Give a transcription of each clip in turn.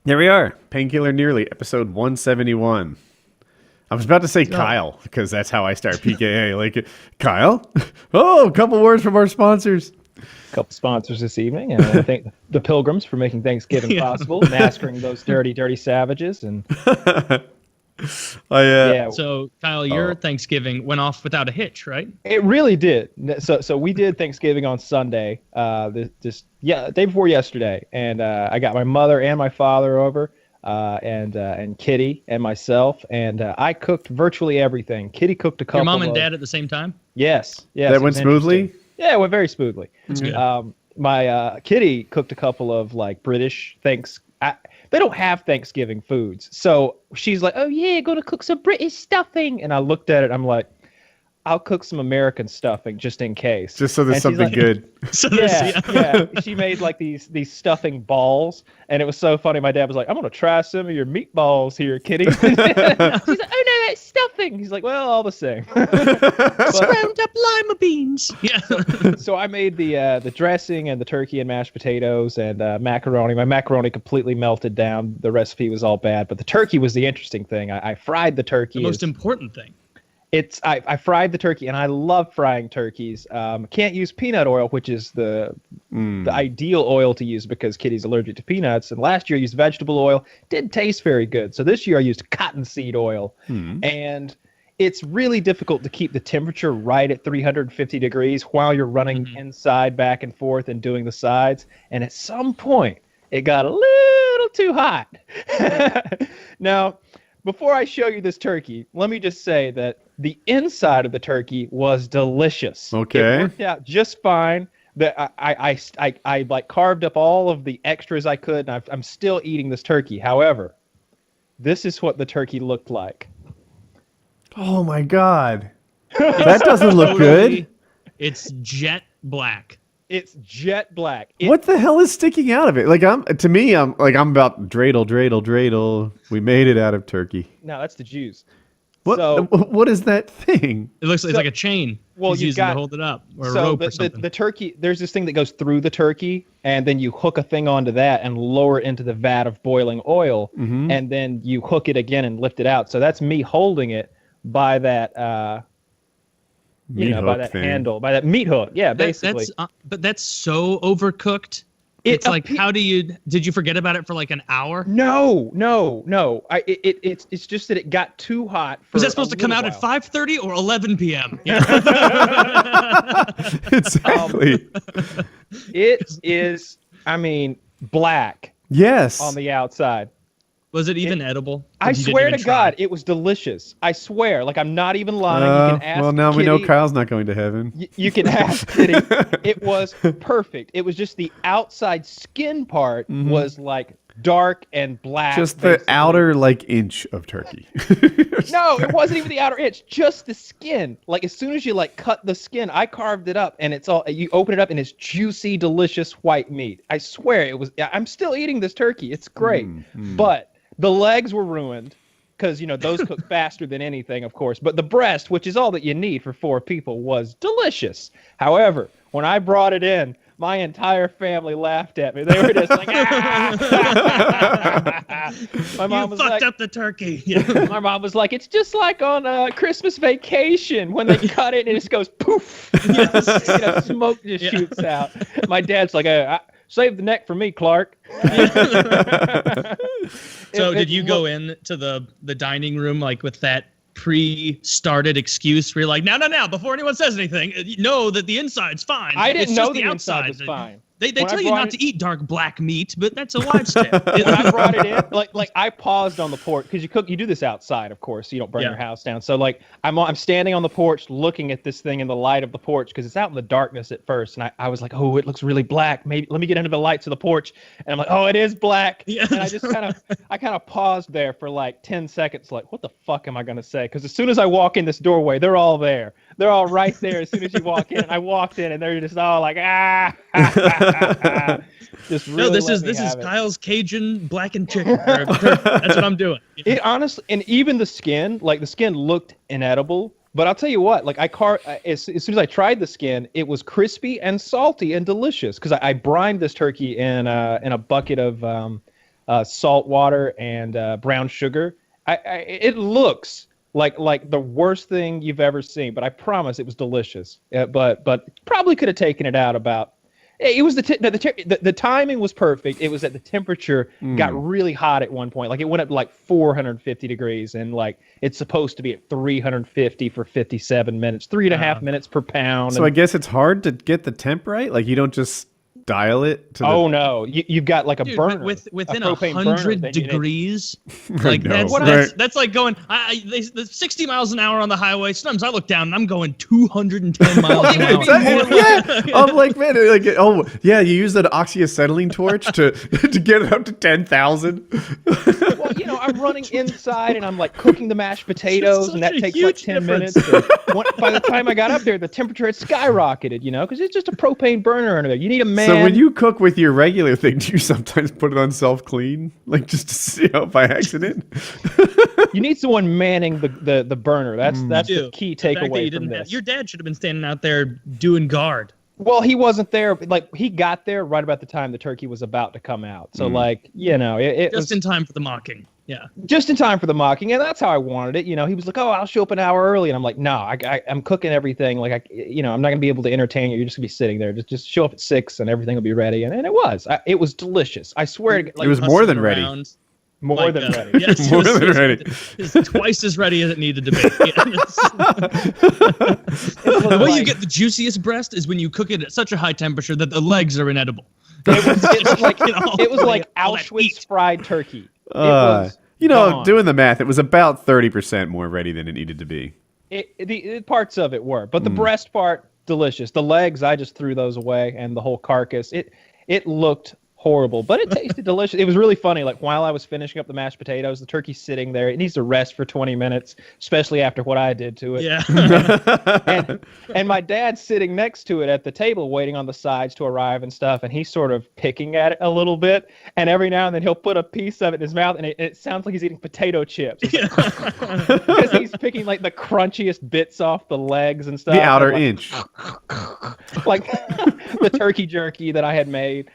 Here we are, Painkiller Nearly, episode 171. I was about to say Kyle, because that's how I start PKA. Like, Kyle? Oh, a couple words from our sponsors. A couple sponsors this evening, and I thank the Pilgrims for making Thanksgiving possible, massacring those dirty, dirty savages. And So, Kyle, your Thanksgiving went off without a hitch, right? it really did. So we did Thanksgiving on Sunday, day before yesterday, and I got my mother and my father over, and Kitty and myself, and I cooked virtually everything. Kitty cooked a couple. Your mom and dad at the same time? Yes. That went smoothly? Yeah, it went very smoothly. That's good. My Kitty cooked a couple of like British they don't have Thanksgiving foods, so she's like, "Oh yeah, gonna cook some British stuffing," and I looked at it, I'm like, "I'll cook some American stuffing just in case." Just so there's something good. So Yeah. She made like these stuffing balls, and it was so funny. My dad was like, "I'm gonna try some of your meatballs here, Kitty." She's like, "Oh no, that's stuffing." He's like, "Well, all the same." Ground up lima beans. Yeah. So I made the dressing and the turkey and mashed potatoes and macaroni. My macaroni completely melted down. The recipe was all bad, but the turkey was the interesting thing. I fried the turkey. The most important thing. I fried the turkey, and I love frying turkeys. Can't use peanut oil, which is the ideal oil to use because Kitty's allergic to peanuts. And last year I used vegetable oil. Didn't taste very good. So this year I used cottonseed oil. And it's really difficult to keep the temperature right at 350 degrees while you're running inside, back and forth, and doing the sides. And at some point, it got a little too hot. Now, before I show you this turkey, let me just say that the inside of the turkey was delicious. Okay. It worked out just fine. That I like carved up all of the extras I could, and I'm still eating this turkey. However, this is what the turkey looked like. Oh my God. That doesn't look good. It's jet black. It's jet black. What the hell is sticking out of it? Like I'm about dreidel. We made it out of turkey. No, that's the juice. What? So, what is that thing? It looks like a chain. Well, he's you using got to hold it up, or a so rope or something. the turkey. There's this thing that goes through the turkey, and then you hook a thing onto that and lower it into the vat of boiling oil, and then you hook it again and lift it out. So that's me holding it by that. By that handle, by that meat hook. Yeah, basically. But that's so overcooked. It's like, did you forget about it for like an hour? No. It's just that it got too hot. Was that supposed to come out at 5:30 or 11 p.m.? Yeah. Exactly. It is, black. Yes. On the outside. Was it even edible? I swear to God, it was delicious. I swear. Like, I'm not even lying. You can ask well, now Kitty. we know Kyle's not going to heaven. You can ask Kitty. It was perfect. It was just the outside skin part was like dark and black. Just the outer inch of turkey. No, it wasn't even the outer inch. Just the skin. Like, as soon as you cut the skin, I carved it up, and it's all. You open it up, and it's juicy, delicious white meat. I swear it was. I'm still eating this turkey. It's great, but the legs were ruined because, those cook faster than anything, of course. But the breast, which is all that you need for 4 people, was delicious. However, when I brought it in, my entire family laughed at me. They were just like, ah! My mom was fucked up the turkey. My mom was like, it's just like on Christmas Vacation when they cut it and it just goes poof. Smoke just shoots out. My dad's like, save the neck for me, Clark. So did you go into the dining room with that pre-started excuse where you're like, no, before anyone says anything, know that the inside's fine. I didn't know the outside was fine. They tell you not to eat dark black meat, but that's a wives' tale. When I brought it in, I paused on the porch because you do this outside, of course, so you don't burn your house down. So I'm standing on the porch looking at this thing in the light of the porch because it's out in the darkness at first, and I was like, oh, it looks really black. Maybe let me get into the lights of the porch, and I'm like, oh, it is black. Yes. And I just kind of paused there for 10 seconds, what the fuck am I gonna say? Because as soon as I walk in this doorway, they're all there. They're all right there as soon as you walk in. I walked in, and they're just all like, ah. Just really this is Kyle's Cajun blackened chicken. That's what I'm doing. It honestly, and even the skin, the skin looked inedible. But I'll tell you what, as soon as I tried the skin, it was crispy and salty and delicious because I brined this turkey in a bucket of salt water, and brown sugar. It looks like the worst thing you've ever seen, but I promise it was delicious. But probably could have taken it out about. It was the timing was perfect. It was that the temperature got really hot at one point. Like it went up to like 450 degrees, and like it's supposed to be at 350 for 57 minutes, 3.5 minutes per pound. So I guess it's hard to get the temp right. Like you don't just dial it to. Oh no, you've got like a Dude, burner within a propane burner 100 that you need. degrees. Like know, that's like going. The 60 miles an hour on the highway. Sometimes I look down and I'm going 210 miles an hour. Yeah, I'm like, man, like, oh yeah, you use an oxyacetylene torch to get it up to 10,000. Well, I'm running inside and I'm like cooking the mashed potatoes, and that such a takes like huge 10 difference. minutes. By the time I got up there, the temperature had skyrocketed, because it's just a propane burner under there. You need a man. So when you cook with your regular thing, do you sometimes put it on self-clean, like just to see out by accident? You need someone manning the burner. That's the key The fact that takeaway you from didn't this. your dad should have been standing out there doing guard. Well, he wasn't there. Like he got there right about the time the turkey was about to come out. So it was Just in time for the mocking. Yeah. just in time for the mocking, and that's how I wanted it. He was like, "Oh, I'll show up an hour early," and I'm like, "No, I'm cooking everything. Like, I'm not gonna be able to entertain you. You're just gonna be sitting there. Just show up at 6, and everything will be ready." And it was. It was delicious. I swear to God, It was more than hustling ready. around, more like, than ready. Yes, More than ready. It's twice as ready as it needed to be. The way you get the juiciest breast is when you cook it at such a high temperature that the legs are inedible. It was like it was like all that Auschwitz heat. fried turkey. It was gone. Doing the math, it was about 30% more ready than it needed to be. The parts of it were, but the breast part delicious. The legs, I just threw those away, and the whole carcass. It looked horrible, but it tasted delicious. It was really funny. Like while I was finishing up the mashed potatoes, the turkey's sitting there. It needs to rest for 20 minutes, especially after what I did to it. Yeah. And my dad's sitting next to it at the table, waiting on the sides to arrive and stuff. And he's sort of picking at it a little bit. And every now and then he'll put a piece of it in his mouth, and it sounds like he's eating potato chips. Because he's picking like the crunchiest bits off the legs and stuff. The outer and, inch. like the turkey jerky that I had made.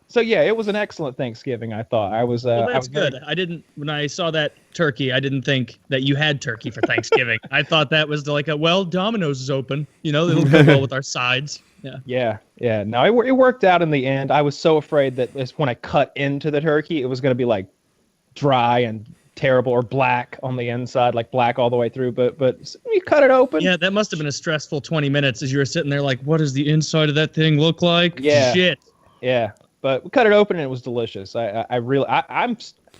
So yeah, it was an excellent Thanksgiving. I thought I was. Well, I that's was very- good. When I saw that turkey, I didn't think that you had turkey for Thanksgiving. I thought that was like Domino's is open. It'll go well with our sides. Yeah. Yeah. No, it worked out in the end. I was so afraid that when I cut into the turkey, it was going to be like dry and terrible, or black on the inside, like black all the way through. But you cut it open. Yeah, that must have been a stressful 20 minutes as you were sitting there like, what does the inside of that thing look like? Yeah. Shit. Yeah. But we cut it open and it was delicious. I'm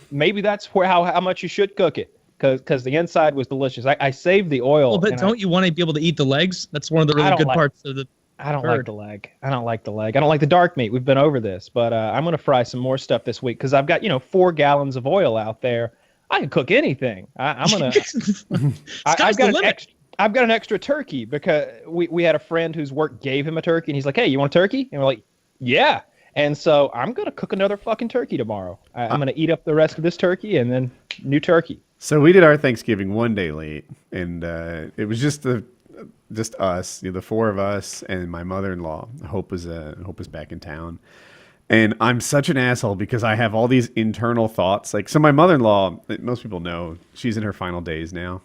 maybe that's how much you should cook it, because the inside was delicious. I saved the oil. Well, but don't you want to be able to eat the legs? That's one of the really good parts of the. I don't like the leg. I don't like the dark meat. We've been over this, but I'm gonna fry some more stuff this week because I've got 4 gallons of oil out there. I can cook anything. I'm gonna. I've got an extra turkey because we had a friend whose work gave him a turkey, and he's like, "Hey, you want a turkey?" And we're like, "Yeah." And so I'm going to cook another fucking turkey tomorrow. I'm going to eat up the rest of this turkey and then new turkey. So we did our Thanksgiving one day late, and it was just us, the 4 of us, and my mother-in-law. Hope was back in town, and I'm such an asshole because I have all these internal thoughts. Like, so my mother-in-law, most people know, she's in her final days now,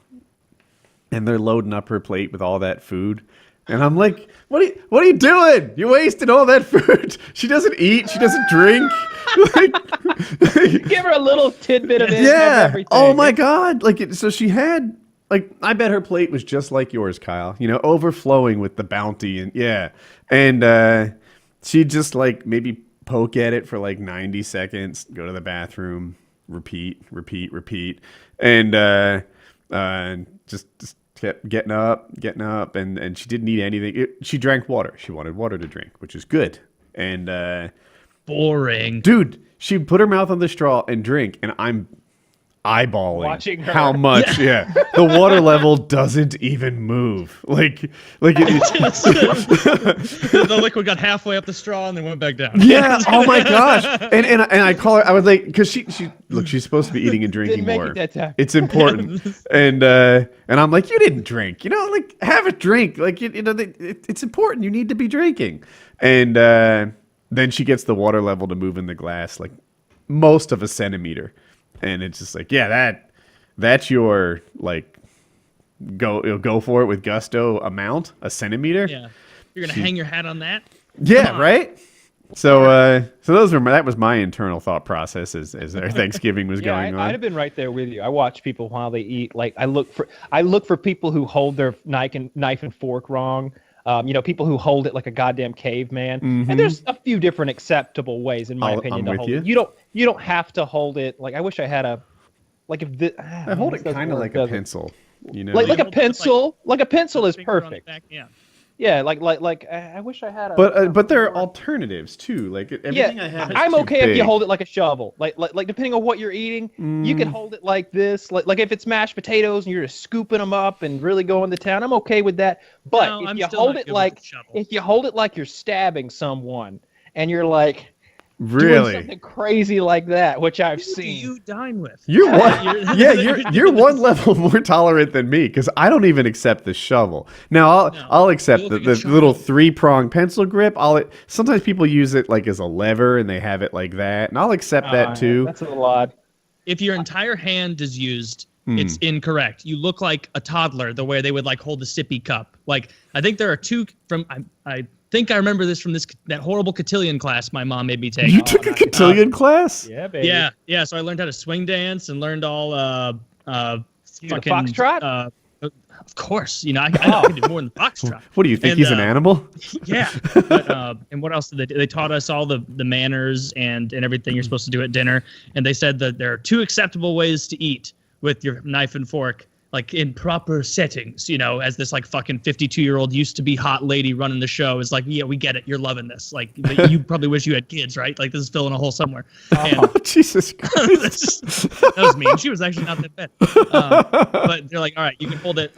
and they're loading up her plate with all that food. And I'm like, what are you doing? You wasted all that food. She doesn't eat. She doesn't drink. Give her a little tidbit of it. Yeah. Everything. Oh my God. So she had, I bet her plate was just like yours, Kyle. Overflowing with the bounty and yeah. And she'd just maybe poke at it for 90 seconds, go to the bathroom, repeat, and just kept getting up, and she didn't eat anything. She drank water. She wanted water to drink, which is good. And boring. dude, she put her mouth on the straw and drink, and I'm eyeballing watching her. how much. Yeah, the water level doesn't even move. The liquid got halfway up the straw and then went back down. Yeah. Oh my gosh. And I call her. I was like, because she's supposed to be eating and drinking Didn't make more. it that time. It's important. And I'm like, you didn't drink. Have a drink. It's important. You need to be drinking. And then she gets the water level to move in the glass most of a centimeter, and it's just like, yeah, that's your like go for it with gusto amount, a centimeter. Yeah. You're gonna hang your hat on that? Yeah, Come on. right. So that was my internal thought process as their Thanksgiving was going I'd on. have been right there with you. I watch people while they eat. Like I look for people who hold their knife and fork wrong. People who hold it like a goddamn caveman. And there's a few different acceptable ways, in my opinion, I'm to with hold you. it. You don't have to hold it like I wish I had a like if this, I hold it kind of like a pencil, you know. Like a hold it with, pencil. Like a pencil is Finger on the perfect. back, yeah. Yeah, like I wish I had a. But there are alternatives too. Like everything I have. Is I'm too okay if you big. hold it like a shovel. Like depending on what you're eating, you can hold it like this. Like if it's mashed potatoes and you're just scooping them up and really going to town, I'm okay with that. But No, if I'm you still hold not it good with like the shovel. if you hold it like you're stabbing someone and you're like doing Really. something crazy like that, which I've Who do seen. you dine with? You're one, You're- you're one level more tolerant than me because I don't even accept the shovel. Now I'll accept you the, look like a the little child. 3-prong pencil grip. Sometimes people use it like as a lever and they have it like that, and I'll accept that too. That's a little odd. If your entire hand is used, it's incorrect. You look like a toddler the way they would like hold the sippy cup. Like I think there are two from I think I remember this from that horrible cotillion class my mom made me take. You took a cotillion class? Yeah, baby. Yeah. So I learned how to swing dance and learned all You do fucking the foxtrot? Of course, I can do more than foxtrot. What do you think? And, He's an animal? Yeah. But, and what else did they do? They taught us all the manners and everything you're supposed to do at dinner. And they said that there are 2 acceptable ways to eat with your knife and fork, like in proper settings, as this like fucking 52-year-old used to be hot lady running the show is like, yeah, we get it. You're loving this. Like you probably wish you had kids, right? Like this is filling a hole somewhere. And Oh, Jesus Christ. that was mean. She was actually not that bad. But they're like, all right, you can hold it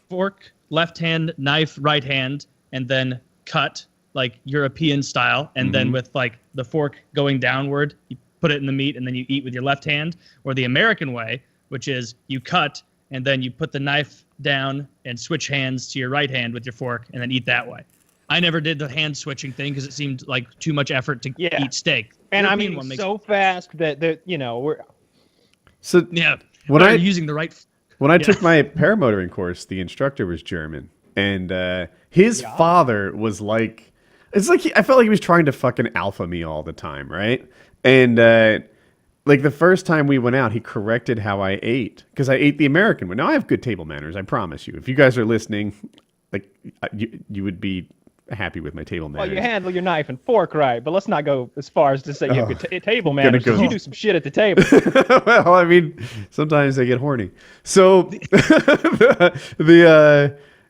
fork, left hand, knife, right hand, and then cut like European style. And then with like the fork going downward, you put it in the meat and then you eat with your left hand. Or the American way, which is you cut and then you put the knife down and switch hands to your right hand with your fork and then eat that way. I never did the hand switching thing because it seemed like too much effort to eat steak. And I European mean one makes so fast that we're So yeah. When When I- using the right. when I took my paramotoring course, the instructor was German, and his father was like, I felt like he was trying to fucking alpha me all the time, right? And like the first time we went out, he corrected how I ate because I ate the American one. Now I have good table manners, I promise you. If you guys are listening, like you would be happy with my table well, manners. you handle your knife and fork right, but let's not go as far as to say you have good table manners. go- 'Cause you do some shit at the table. Well, I mean, sometimes they get horny. So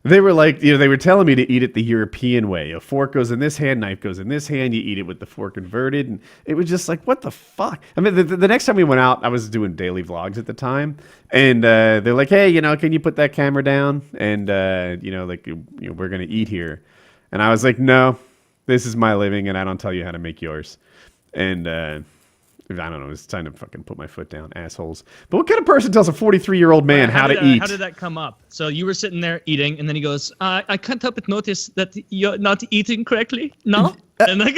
they were like, they were telling me to eat it the European way. A fork goes in this hand, knife goes in this hand. You eat it with the fork inverted, and it was just like, what the fuck? I mean, the next time we went out, I was doing daily vlogs at the time, and they're like, hey, can you put that camera down? And we're gonna eat here, and I was like, no, this is my living, and I don't tell you how to make yours, and. I don't know. It's time to fucking put my foot down, assholes. But what kind of person tells a 43-year-old man how to eat? How did that come up? So you were sitting there eating, and then he goes, "I can't help but notice that you're not eating correctly. No." And like,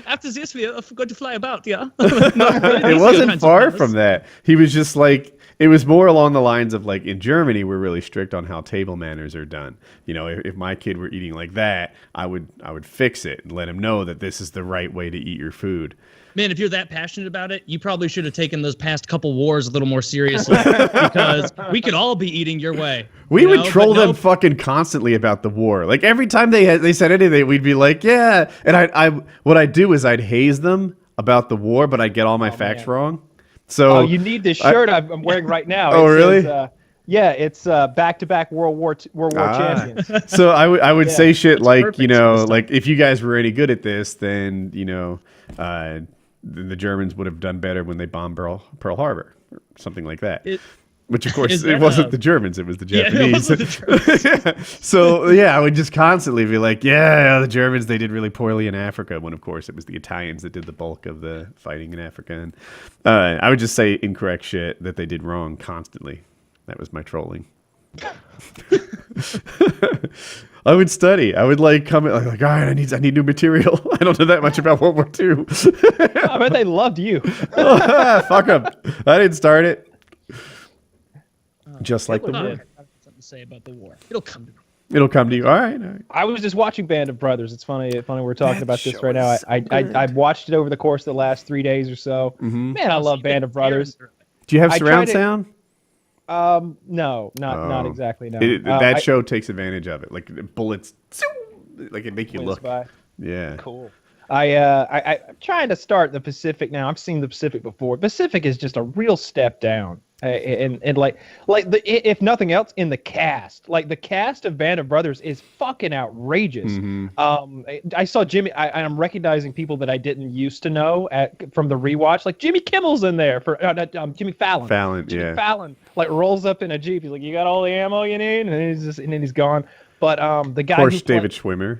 after this, we are going to fly about. Yeah. It wasn't far from that. He was just like, it was more along the lines of like, in Germany, we're really strict on how table manners are done. If my kid were eating like that, I would fix it and let him know that this is the right way to eat your food. Man, if you're that passionate about it, you probably should have taken those past couple wars a little more seriously because we could all be eating your way. We would troll but them nope. fucking constantly about the war. Like every time they said anything, we'd be like, yeah. And I what I'd do is I'd haze them about the war, but I'd get all my facts wrong. So Oh, you need this shirt I'm wearing right now. Oh, It really? says, yeah, it's back-to-back World War champions. So I would say shit like, perfect sort of stuff. like if you guys were any good at this, then the Germans would have done better when they bombed Pearl Harbor or something like that. Which of course is it that wasn't the Germans, it was the Yeah, it Japanese. wasn't the Germans. So yeah, I would just constantly be like, yeah, the Germans, they did really poorly in Africa, when of course it was the Italians that did the bulk of the fighting in Africa. And I would just say incorrect shit that they did wrong constantly. That was my trolling. I would study. I would like come like, all right, I need new material. I don't know that much about World War II. I bet they loved you. Fuck them. I didn't start it. Just like the Oh, war. I have something to say about the war. It'll come to me. It'll come to you. All right. All right. I was just watching Band of Brothers. It's funny we're talking That about this show right now. is I watched it over the course of the last 3 days or so. Mm-hmm. Man, I love Band of Brothers. Do you have I surround tried it- sound? No, not Oh. exactly. No. That show takes advantage of it. Like the bullets, like it make you whiz look. by. Yeah. Cool. I'm trying to start the Pacific now. I've seen the Pacific before. Pacific is just a real step down, and if nothing else, in the cast, like the cast of Band of Brothers is fucking outrageous. I saw Jimmy. I'm recognizing people that I didn't used to know from the rewatch. Like Jimmy Kimmel's in there for Jimmy Fallon. Jimmy Yeah. Fallon like rolls up in a jeep. He's like, "You got all the ammo you need," and then he's gone. But the guy Of course, who played- David Schwimmer.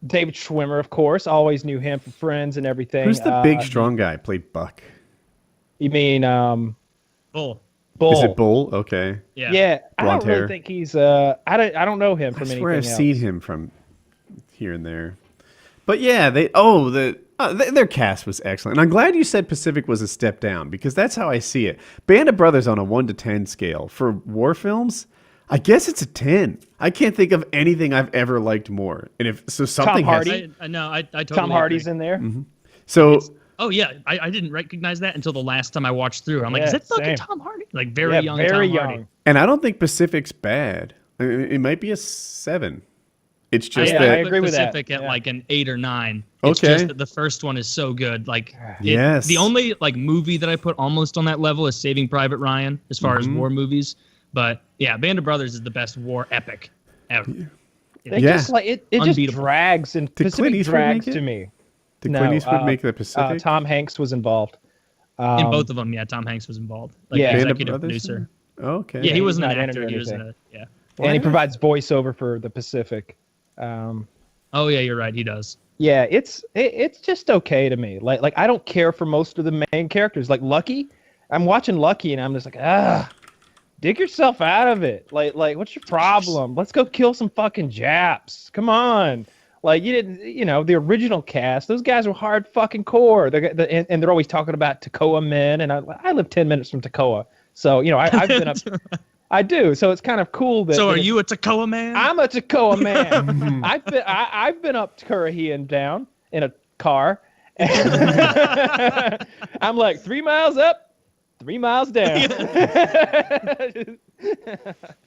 David Schwimmer, of course, always knew him from Friends and everything. Who's the big strong guy? Played Buck. You mean Bull. Bull? Is it Bull? Okay. Yeah. Yeah, I Blonde don't really hair. think he's. I don't know him I from swear anything I've else. seen him from here and there. But yeah, their cast was excellent. And I'm glad you said Pacific was a step down because that's how I see it. Band of Brothers on a 1 to 10 scale for war films, I guess it's a 10. I can't think of anything I've ever liked more. And if so, something has. Hardy. I know. I totally Tom Hardy's agree. in there. So Oh yeah, I didn't recognize that until the last time I watched through. I'm like, Yeah, is that fucking same. Tom Hardy? Like very Yeah, young very Tom young. Hardy. and I don't think Pacific's bad. I mean, it might be a 7. It's just Yeah, that I agree with that. Pacific at Yeah. like an 8 or 9. It's Okay. just that the first one is so good. Like, Yes. the only like movie that I put almost on that level is Saving Private Ryan, as far Mm-hmm. as war movies. But yeah, Band of Brothers is the best war epic ever. They Yeah. just like it just Unbeatable. drags and Did Pacific Clint Eastwood drags make it? to me. Did No, Clint Eastwood make the Pacific? Tom Hanks was involved. In both of them, yeah, Tom Hanks was involved. Like Yeah. the Band of executive Brothers? producer. Okay. Yeah, he he's wasn't not an in it actor. or He was in anything. a yeah. And he Wow. provides voiceover for the Pacific. Oh yeah, you're right. He does. Yeah, it's just okay to me. Like I don't care for most of the main characters. Like Lucky, I'm watching Lucky and I'm just like, dig yourself out of it. Like what's your problem? Let's go kill some fucking Japs. Come on. Like you didn't, the original cast. Those guys were hard fucking core. And they're always talking about Toccoa men. And I live 10 minutes from Toccoa, so I've been up. I do. So it's kind of cool that. So that are it's- you a Toccoa man? I'm a Toccoa man. I've been up to Currahee and down in a car. I'm like 3 miles up, 3 miles down.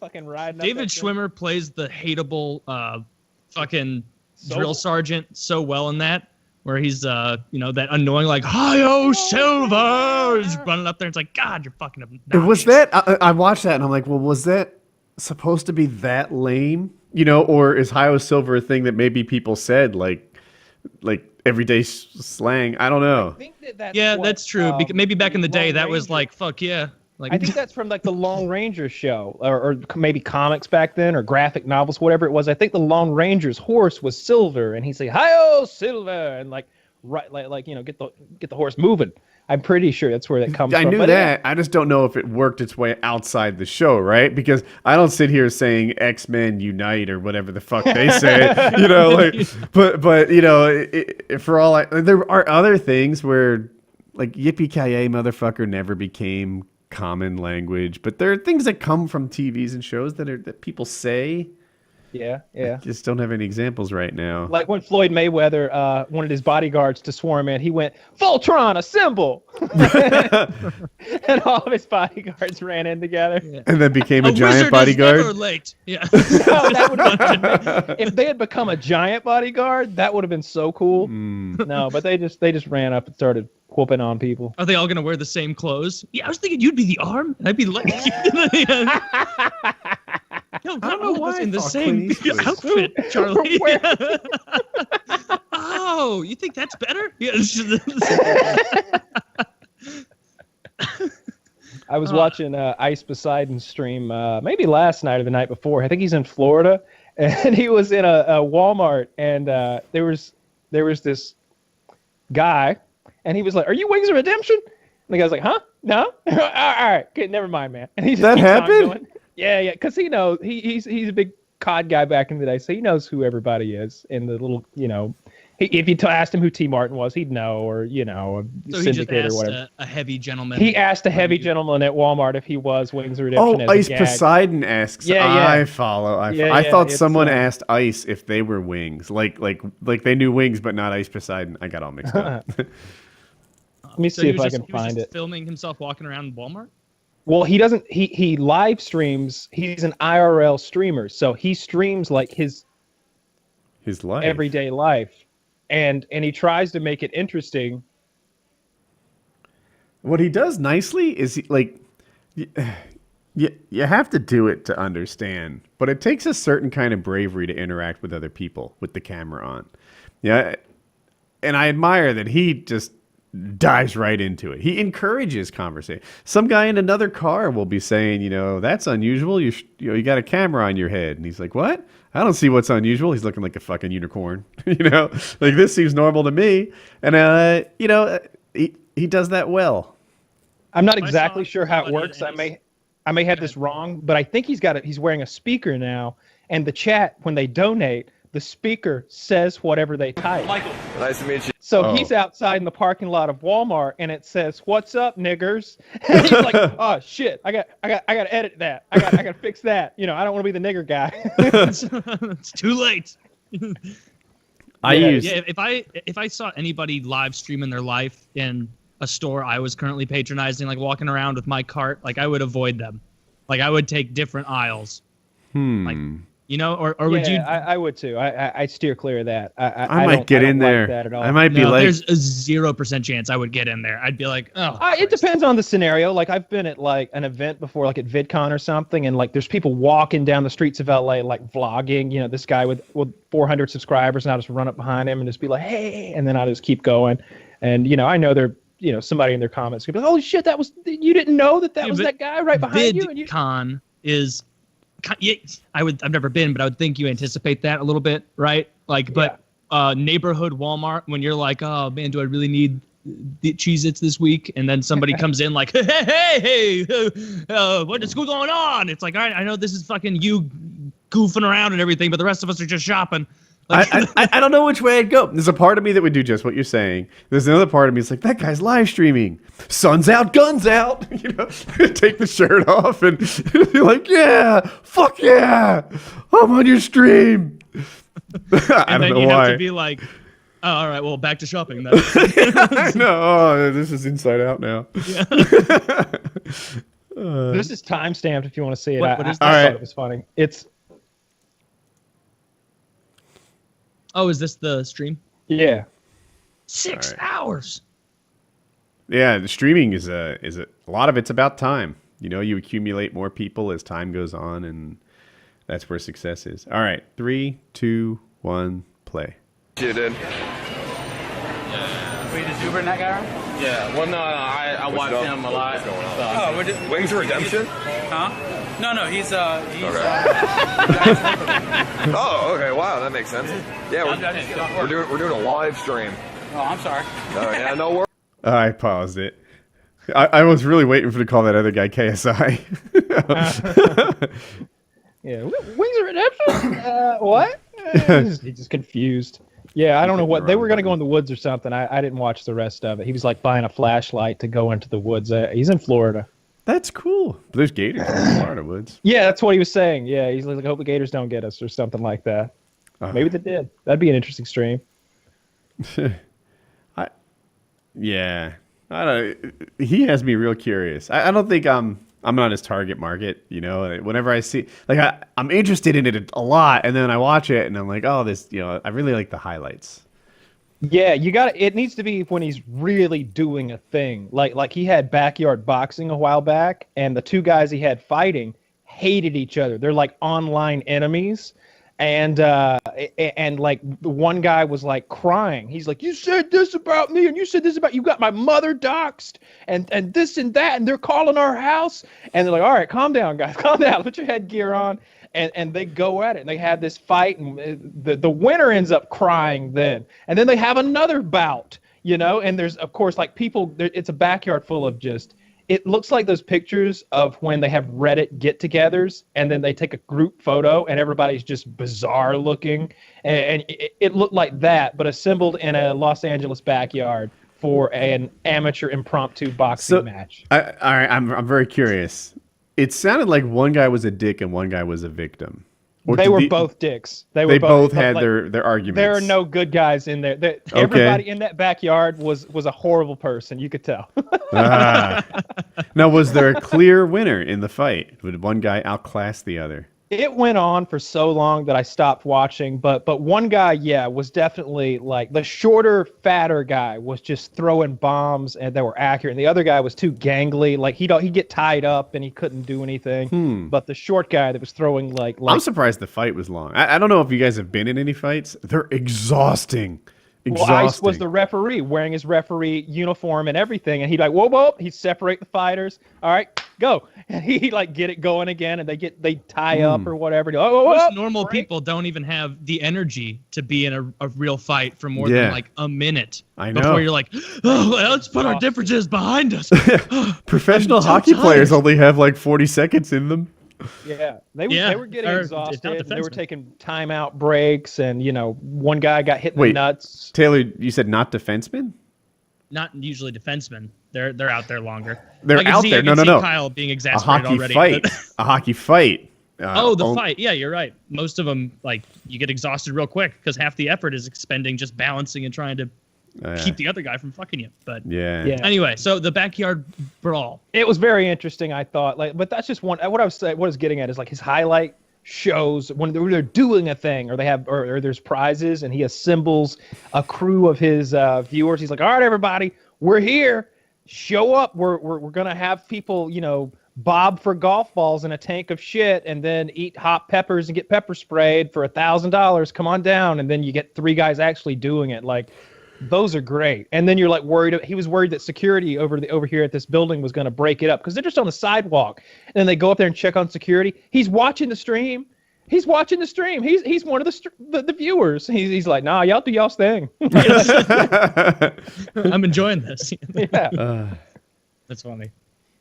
Fucking riding. up David that thing. Schwimmer plays the hateable fucking So- drill sergeant so well in that, where he's that annoying like "Hi-yo, Silver!" He's running up there. It's like, God, you're fucking obnoxious. Was that I watched that and I'm like, well, was that supposed to be that lame? Or is Hio Silver a thing that maybe people said like everyday slang? I don't know. I think that's Yeah, what, that's true. Maybe back in the day, Lone that was Ranger- like, fuck yeah. Like, I think that's from like the Lone Ranger show, or maybe comics back then, or graphic novels, whatever it was. I think the Lone Ranger's horse was Silver, and he'd say "Hi-yo, Silver," and get the horse moving. I'm pretty sure that's where that comes I from. knew But that. I just don't know if it worked its way outside the show, right? Because I don't sit here saying X-Men Unite or whatever the fuck they say, but for all there are other things where like yippee-ki-yay motherfucker never became common language, but there are things that come from TVs and shows that people say. Yeah. Just don't have any examples right now. Like when Floyd Mayweather wanted his bodyguards to swarm in, he went, "Voltron, assemble!" And all of his bodyguards ran in together. And then became a wizard giant is bodyguard. never late. Yeah. No, that would if they had become a giant bodyguard, that would have been so cool. No, but they just ran up and started whooping on people. Are they all gonna wear the same clothes? Yeah, I was thinking you'd be the arm, and I'd be like, no, I don't know why I in the thought same Clint Eastwood. outfit, Charlie. Where- Oh, you think that's better? Yeah. I was watching Ice Poseidon stream maybe last night or the night before. I think he's in Florida, and he was in a Walmart, and there was this guy, and he was like, "Are you Wings of Redemption?" And the guy's like, "Huh? No? All right, okay, never mind, man." And he just That keeps on happened? going. Yeah, because he knows he's a big COD guy back in the day, so he knows who everybody is in the little, if you asked him who T. Martin was, he'd know, or So he just Syndicate or asked whatever. a heavy gentleman. He asked a heavy gentleman at Walmart if he was Wings of Redemption. Oh, as a Ice gag. Poseidon asks. Yeah, yeah. I follow. Yeah, I yeah, thought it's, someone asked Ice if they were Wings, like they knew Wings, but not Ice Poseidon. I got all mixed up. Let me So see he if was I just- can he was find just it. filming himself walking around Walmart. Well, he doesn't. He live streams. He's an IRL streamer, so he streams like his His life. everyday life, and he tries to make it interesting. What he does nicely is you have to do it to understand, but it takes a certain kind of bravery to interact with other people with the camera on. Yeah, and I admire that he just dives right into it. He encourages conversation. Some guy in another car will be saying, that's unusual. You got a camera on your head, and he's like, "What? I don't see what's unusual." He's looking like a fucking unicorn. Like this seems normal to me, and he does that well. I'm not I exactly saw sure how it somebody works. at I may have this wrong, but I think he's wearing a speaker now, and the chat when they donate, the speaker says whatever they type. Nice to meet you. So Oh. he's outside in the parking lot of Walmart, and it says, "What's up, niggers?" And he's like, "Oh shit, I got to edit that. I got to fix that. I don't want to be the nigger guy." It's too late. I Yeah, use Yeah, if I saw anybody live streaming their life in a store I was currently patronizing, like walking around with my cart, like I would avoid them. Like I would take different aisles. Like, or would you? I would too. I steer clear of that. I don't- might get don't in like there. that at all. I might be No, like, there's a 0% chance I would get in there. I'd be like, oh. It depends on the scenario. Like I've been at like an event before, like at VidCon or something, and like there's people walking down the streets of LA, like vlogging. This guy with 400 subscribers, and I'll just run up behind him and just be like, "Hey," and then I'll just keep going. And I know they're somebody in their comments could be like, "Holy shit, you didn't know that Yeah, was but that guy right behind you." And you VidCon is, yeah, I've never been, but I would think you anticipate that a little bit, right? Like, but neighborhood Walmart, when you're like, "Oh man, do I really need the Cheez-Its this week?" And then somebody comes in like, hey, what is going on? It's like, all right, I know this is fucking you goofing around and everything, but the rest of us are just shopping. Like, I don't know which way I'd go. There's a part of me that would do just what you're saying. There's another part of me that's like, that guy's live streaming. Sun's out, guns out. Take the shirt off and be like, yeah, fuck yeah, I'm on your stream. I and don't then know you why. have to be like, oh, all right, well, back to shopping then. I know. Oh, this is Inside Out now. this is time stamped if you want to see it. What is I that? thought Alright. it was funny. It's Oh, is this the stream? yeah. 6 All hours. Yeah, the streaming is a lot of it's about time. You accumulate more people as time goes on, and that's where success is. All right, 3, 2, 1, play. You did. Were you just Ubering that guy? Yeah, well, no, I watch up? him a lot. What's going on? So- Oh, we're just, Wings of Redemption? huh? No, he's Okay. Oh, okay. Wow, that makes sense. Yeah, we're doing a live stream. Oh, I'm sorry. Oh, yeah, no worries. I paused it. I was really waiting for to call that other guy KSI. Yeah, Wings of Redemption. What? He's just confused. Yeah, I don't know what they were going to go in the woods or something. I didn't watch the rest of it. He was like buying a flashlight to go into the woods. He's in Florida. That's cool. But there's gators in the Florida woods. Yeah, that's what he was saying. Yeah, he's like, I hope the Gators don't get us or something like that. Maybe they did. That'd be an interesting stream. Yeah, I don't. He has me real curious. I don't think I'm not his target market. Whenever I see I'm interested in it a lot, and then I watch it and I'm like, oh, this. I really like the highlights. Yeah, it needs to be when he's really doing a thing. Like he had backyard boxing a while back, and the two guys he had fighting hated each other. They're like online enemies. And like the one guy was like crying. He's like, "You said this about me, and you said this about you. Got my mother doxxed, and this and that, and they're calling our house." And they're like, "All right, calm down, guys, calm down. Put your headgear on." And they go at it, and they have this fight, and the winner ends up crying then, and then they have another bout, And there's of course like people. It's a backyard full of just it looks like those pictures of when they have Reddit get-togethers, and then they take a group photo, and everybody's just bizarre looking, and it looked like that, but assembled in a Los Angeles backyard for an amateur impromptu boxing match. All right, I'm very curious. It sounded like one guy was a dick and one guy was a victim. Or They did were both dicks. They both but, had like, their arguments. There are no good guys in there. Everybody in that backyard was a horrible person. You could tell. Ah. Now, was there a clear winner in the fight? Would one guy outclass the other? It went on for so long that I stopped watching, but one guy, yeah, was definitely like the shorter, fatter guy was just throwing bombs and that were accurate. And the other guy was too gangly, like he'd get tied up and he couldn't do anything. But the short guy that was throwing like I'm surprised the fight was long. I don't know if you guys have been in any fights. They're exhausting. well, Ice was the referee wearing his referee uniform and everything, and he'd like, whoa, he'd separate the fighters. All right, go. And he'd like get it going again, and they tie up or whatever. Most normal people don't even have the energy to be in a real fight for more than like a minute. I know. Before you're like, oh, let's put our differences behind us. Professional so hockey tired. players only have like 40 seconds in them. Yeah, they Yeah, were getting or exhausted. it's not And they were defensemen. taking timeout breaks, and one guy got hit in the nuts. Taylor, you said not defensemen? Not usually defensemen. They're out there longer. They're I can out see, there. I can No. see Kyle being A exasperated hockey already. fight. but- A hockey fight. the fight. Yeah, you're right. Most of them, like, you get exhausted real quick because half the effort is expending just balancing and trying to keep the other guy from fucking you. But Yeah. anyway, so the backyard brawl. It was very interesting, I thought. But that's just one. What I was getting at is like his highlight shows when they're doing a thing, or they have, or there's prizes, and he assembles a crew of his viewers. He's like, "All right, everybody, we're here. Show up. We're gonna have people, bob for golf balls in a tank of shit, and then eat hot peppers and get pepper sprayed for $1,000. Come on down." And then you get 3 guys actually doing it. Like, those are great. And then you're like worried. He was worried that security over here at this building was going to break it up because they're just on the sidewalk. And then they go up there and check on security. He's watching the stream. He's watching the stream. He's one of the viewers. He's like, nah, y'all do y'all's thing. I'm enjoying this. Yeah. That's funny.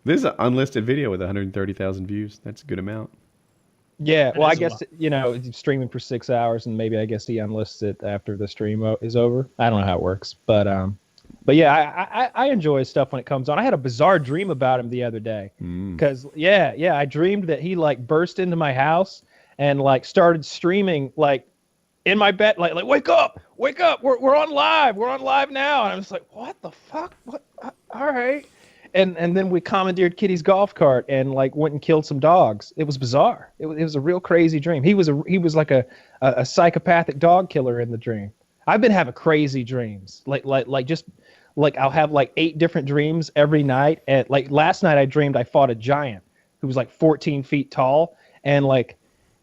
This is an unlisted video with 130,000 views. That's a good amount. Yeah. Well, I is a guess, he's streaming for 6 hours, and maybe I guess he unlists it after the stream is over. I don't know how it works, but yeah, I enjoy his stuff when it comes on. I had a bizarre dream about him the other day because I dreamed that he like burst into my house and like started streaming like in my bed, like wake up, we're on live now, and I'm just like, what the fuck, what? All right. And then we commandeered Kitty's golf cart and like went and killed some dogs. It was bizarre. It was a real crazy dream. He was like a psychopathic dog killer in the dream. I've been having crazy dreams. Like I'll have like 8 different dreams every night. And like last night I dreamed I fought a giant who was like 14 feet tall, and like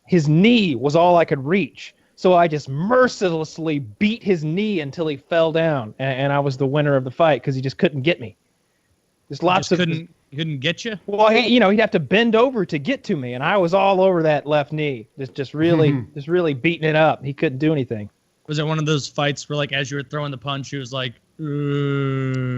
his knee was all I could reach. So I just mercilessly beat his knee until he fell down, and I was the winner of the fight because he just couldn't get me. There's lots of couldn't get you. Well, he'd have to bend over to get to me, and I was all over that left knee, just really beating it up. He couldn't do anything. Was it one of those fights where, like, as you were throwing the punch, he was like,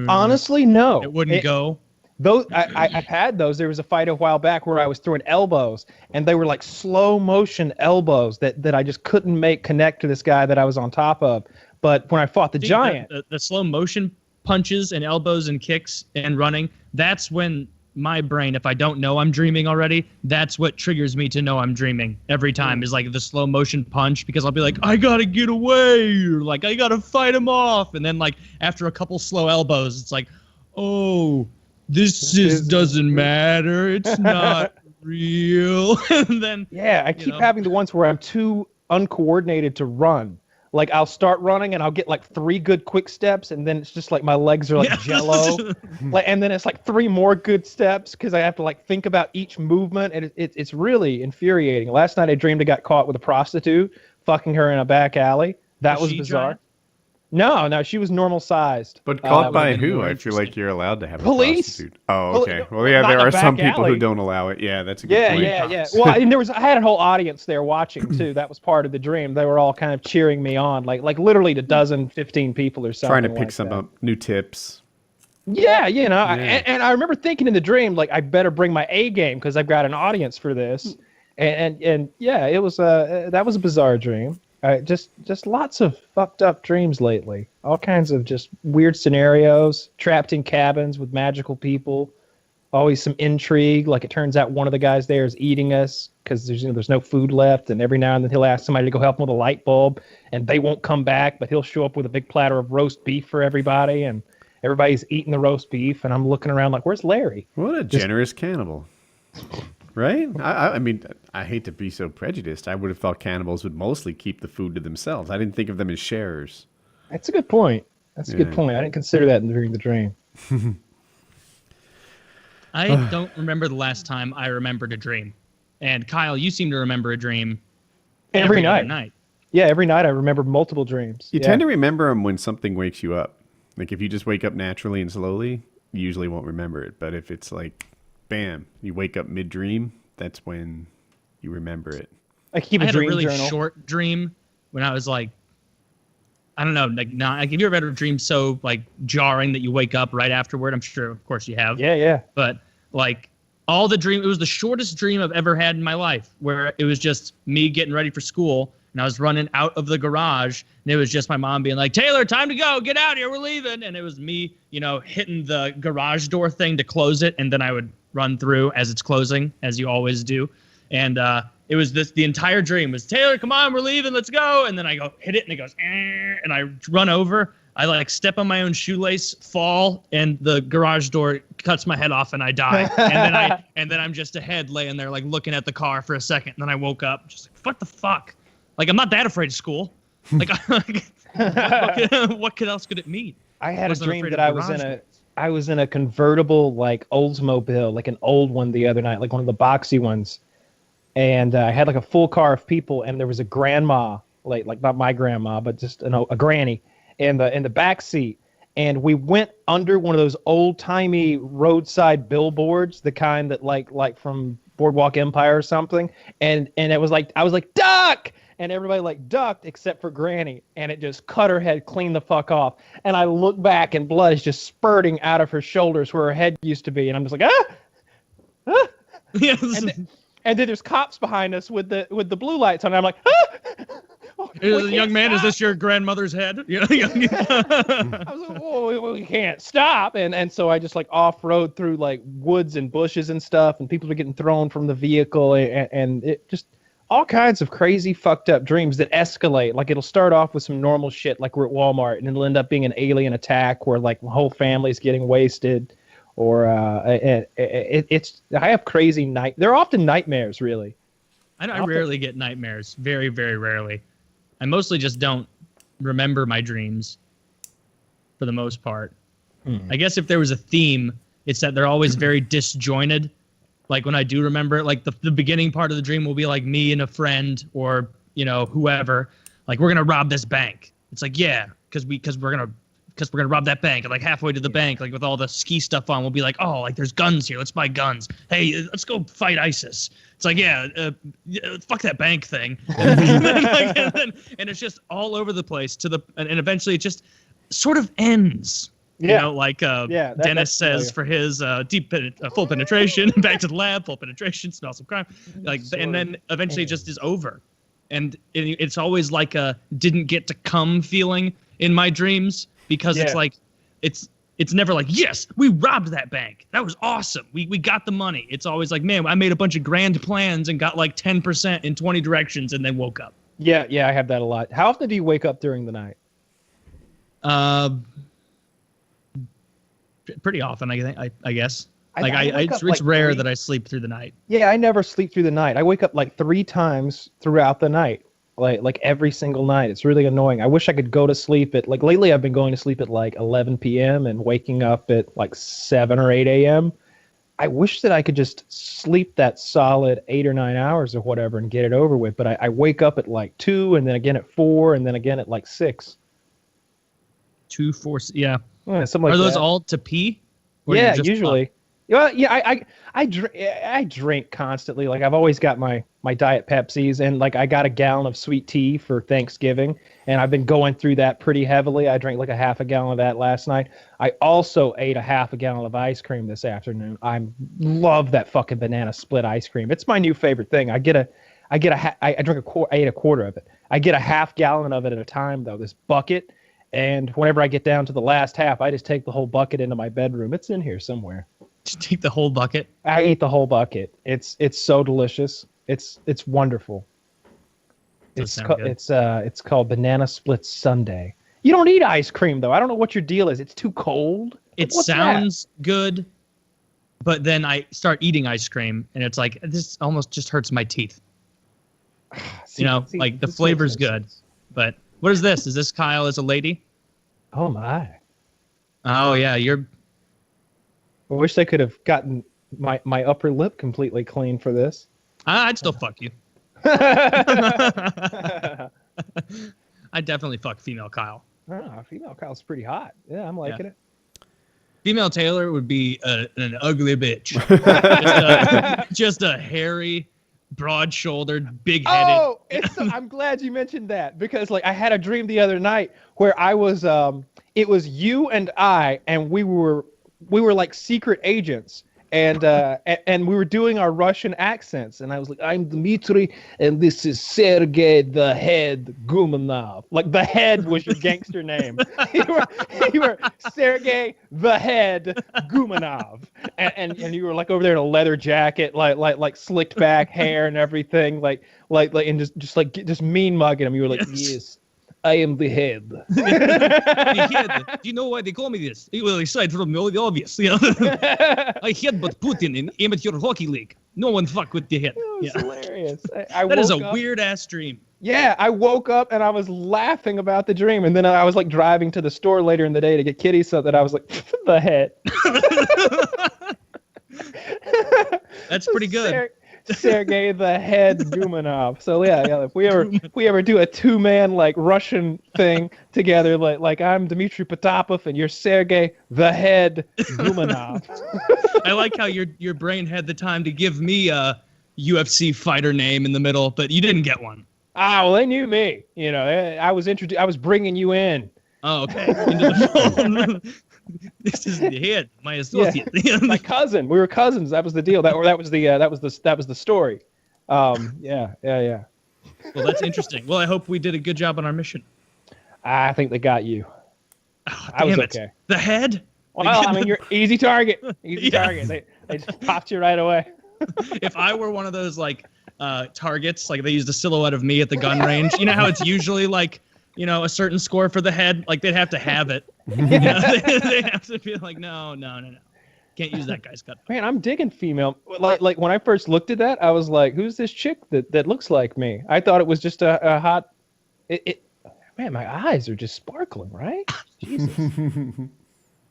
Honestly, no. It wouldn't go. Those I've had those. There was a fight a while back where I was throwing elbows, and they were like slow motion elbows that I just couldn't make connect to this guy that I was on top of. But when I fought the See, giant, the slow motion punches and elbows and kicks and running, that's when my brain, if I don't know I'm dreaming already, that's what triggers me to know I'm dreaming every time, is like the slow motion punch, because I'll be like, I gotta get away, or like I gotta fight him off, and then like after a couple slow elbows, it's like, oh, this just doesn't matter, it's not real. And then I keep having the ones where I'm too uncoordinated to run. Like I'll start running and I'll get like 3 good quick steps, and then it's just like my legs are like jello. And then it's like 3 more good steps because I have to like think about each movement, and it's really infuriating. Last night I dreamed I got caught with a prostitute, fucking her in a back alley. That was bizarre. Giant? No, she was normal sized. But caught by been who? more I feel like you're allowed to have a Police. prostitute. Oh, okay. Well, yeah, Not there in a are some back people who alley. don't allow it. Yeah, that's a good point. Yeah. Well, and I had a whole audience there watching too. That was part of the dream. They were all kind of cheering me on, like literally a dozen, 15 people or something. Trying to pick like some that. up, new tips. Yeah, Yeah. and I remember thinking in the dream, like, I better bring my A game because I've got an audience for this. And yeah, it was that was a bizarre dream. Just lots of fucked up dreams lately. All kinds of just weird scenarios, trapped in cabins with magical people. Always some intrigue. Like, it turns out one of the guys there is eating us because there's no food left, and every now and then he'll ask somebody to go help him with a light bulb, and they won't come back, but he'll show up with a big platter of roast beef for everybody, and everybody's eating the roast beef, and I'm looking around like, where's Larry? What a generous cannibal. Right? I mean, I hate to be so prejudiced. I would have thought cannibals would mostly keep the food to themselves. I didn't think of them as sharers. That's a good point. That's a good Yeah. point. I didn't consider that during the dream. I don't remember the last time I remembered a dream. And Kyle, you seem to remember a dream Every other night. night. Yeah, every night I remember multiple dreams. You Yeah. tend to remember them when something wakes you up. Like, if you just wake up naturally and slowly, you usually won't remember it. But if it's like, bam, you wake up mid-dream, that's when you remember it. I keep I a had a dream really journal. short dream when I was like, I don't know, like have you ever had a dream so like jarring that you wake up right afterward? I'm sure, of course, you have. Yeah. But like it was the shortest dream I've ever had in my life, where it was just me getting ready for school, and I was running out of the garage, and it was just my mom being like, Taylor, time to go, get out of here, we're leaving. And it was me, hitting the garage door thing to close it, and then I would run through as it's closing, as you always do. And it was the entire dream was, Taylor, come on, we're leaving, let's go. And then I go hit it, and it goes, and I run over. I like step on my own shoelace, fall, and the garage door cuts my head off, and I die. And then I'm just a head laying there, like looking at the car for a second. And then I woke up, just like, what the fuck? Like, I'm not that afraid of school. Like, what else could it mean? I had a Wasn't dream afraid that of I was in garage I was in a convertible like Oldsmobile, like an old one the other night, like one of the boxy ones. And I had like a full car of people, and there was a grandma, like not my grandma, but just a granny in the back seat. And we went under one of those old timey roadside billboards, the kind that like from Boardwalk Empire or something. And it was like, I was like, duck! And everybody like ducked except for Granny, and it just cut her head clean the fuck off. And I look back, and blood is just spurting out of her shoulders where her head used to be. And I'm just like, ah! Yes. And then there's cops behind us with the blue lights on. And I'm like, ah! Young man, is this your grandmother's head? I was like, whoa, we can't stop. And so I just like off-road through like woods and bushes and stuff, and people are getting thrown from the vehicle, and it just all kinds of crazy fucked up dreams that escalate. Like, it'll start off with some normal shit, like we're at Walmart, and it'll end up being an alien attack where like the whole family's getting wasted, or I have crazy they're often nightmares, really. I rarely get nightmares. Very, very rarely. I mostly just don't remember my dreams for the most part. I guess if there was a theme, it's that they're always very disjointed. Like, when I do remember it, like the beginning part of the dream will be like me and a friend, or, whoever, like, we're going to rob this bank. It's like, yeah, because we're going to rob that bank. And like halfway to the bank, like with all the ski stuff on, we'll be like, oh, like there's guns here. Let's buy guns. Hey, let's go fight ISIS. It's like, yeah, fuck that bank thing. And it's just all over the place and eventually it just sort of ends. Yeah. Dennis that's says for his full penetration, back to the lab, full penetration, smell some crime. And then eventually it just is over. And it's always like a didn't get to come feeling in my dreams, because it's like, it's never like, yes, we robbed that bank. That was awesome. We got the money. It's always like, man, I made a bunch of grand plans and got like 10% in 20 directions and then woke up. Yeah, I have that a lot. How often do you wake up during the night? Pretty often, I guess. It's rare that I sleep through the night. Yeah, I never sleep through the night. I wake up like 3 times throughout the night, like every single night. It's really annoying. I wish I could go to sleep at lately I've been going to sleep at like 11 p.m. and waking up at like 7 or 8 a.m. I wish that I could just sleep that solid 8 or 9 hours or whatever and get it over with. But I wake up at like 2, and then again at 4, and then again at like 6. 2, 4, yeah. Something like Are those that. all to pee? Or Yeah, you're just usually. up? Well, yeah, I drink constantly. Like I've always got my Diet Pepsis, and like I got a gallon of sweet tea for Thanksgiving, and I've been going through that pretty heavily. I drank like a half a gallon of that last night. I also ate a half a gallon of ice cream this afternoon. I love that fucking banana split ice cream. It's my new favorite thing. I ate a quarter of it. I get a half gallon of it at a time though. This bucket, and whenever I get down to the last half, I just take the whole bucket into my bedroom. It's in here somewhere. Just take the whole bucket. I ate the whole bucket. It's so delicious. It's wonderful. Does sound good. It's called Banana Split Sundae. You don't eat ice cream though. I don't know what your deal is. It's too cold. It What's sounds good, but then I start eating ice cream, and it's like this almost just hurts my teeth. that? Like the This flavor's makes no good, sense. but what is this? Is this Kyle as a lady? Oh my! Oh yeah, you're. I wish they could have gotten my upper lip completely clean for this. I'd still fuck you. I'd definitely fuck female Kyle. Female Kyle's pretty hot. Yeah, I'm liking it. Female Taylor would be an ugly bitch. just a hairy, broad-shouldered, big-headed. Oh, I'm glad you mentioned that because like I had a dream the other night where I was it was you and I, and we were like secret agents, and we were doing our Russian accents, and I was like, I'm Dmitry, and this is Sergey the Head Gumanov. Like the Head was your gangster name. you were Sergey the Head Gumanov, and you were like over there in a leather jacket, like slicked back hair and everything, like and just mean mugging him. You were like, yes. I am the head. The head. Do you know why they call me this? Well, aside from the obvious, I headbutt Putin in amateur hockey league. No one fuck with the head. It was hilarious. That is a woke up- weird ass dream. Yeah, I woke up and I was laughing about the dream, and then I was like driving to the store later in the day to get Kitty something. I was like, the head. That's pretty good. Sergey the Head Gumanov. So yeah, if we ever do a two-man like Russian thing together, like I'm Dmitry Potapov and you're Sergey the Head Gumanov. I like how your brain had the time to give me a UFC fighter name in the middle, but you didn't get one. Well, they knew me. I was bringing you in. Oh, okay. Into the phone. This is the head, my associate. Yeah. My cousin. We were cousins. That was the deal. That was the story. Yeah. Well, that's interesting. Well, I hope we did a good job on our mission. I think they got you. Oh, I was damn it. okay. The head? Well, I mean, you're easy target. Target. They just popped you right away. If I were one of those like targets, like they used a silhouette of me at the gun range, you know how it's usually like, a certain score for the head, like they'd have to have it. They have to be like, no. Can't use that guy's cut. Man, I'm digging female. Like when I first looked at that, I was like, who's this chick that looks like me? I thought it was just a hot. Man, my eyes are just sparkling, right? Jesus.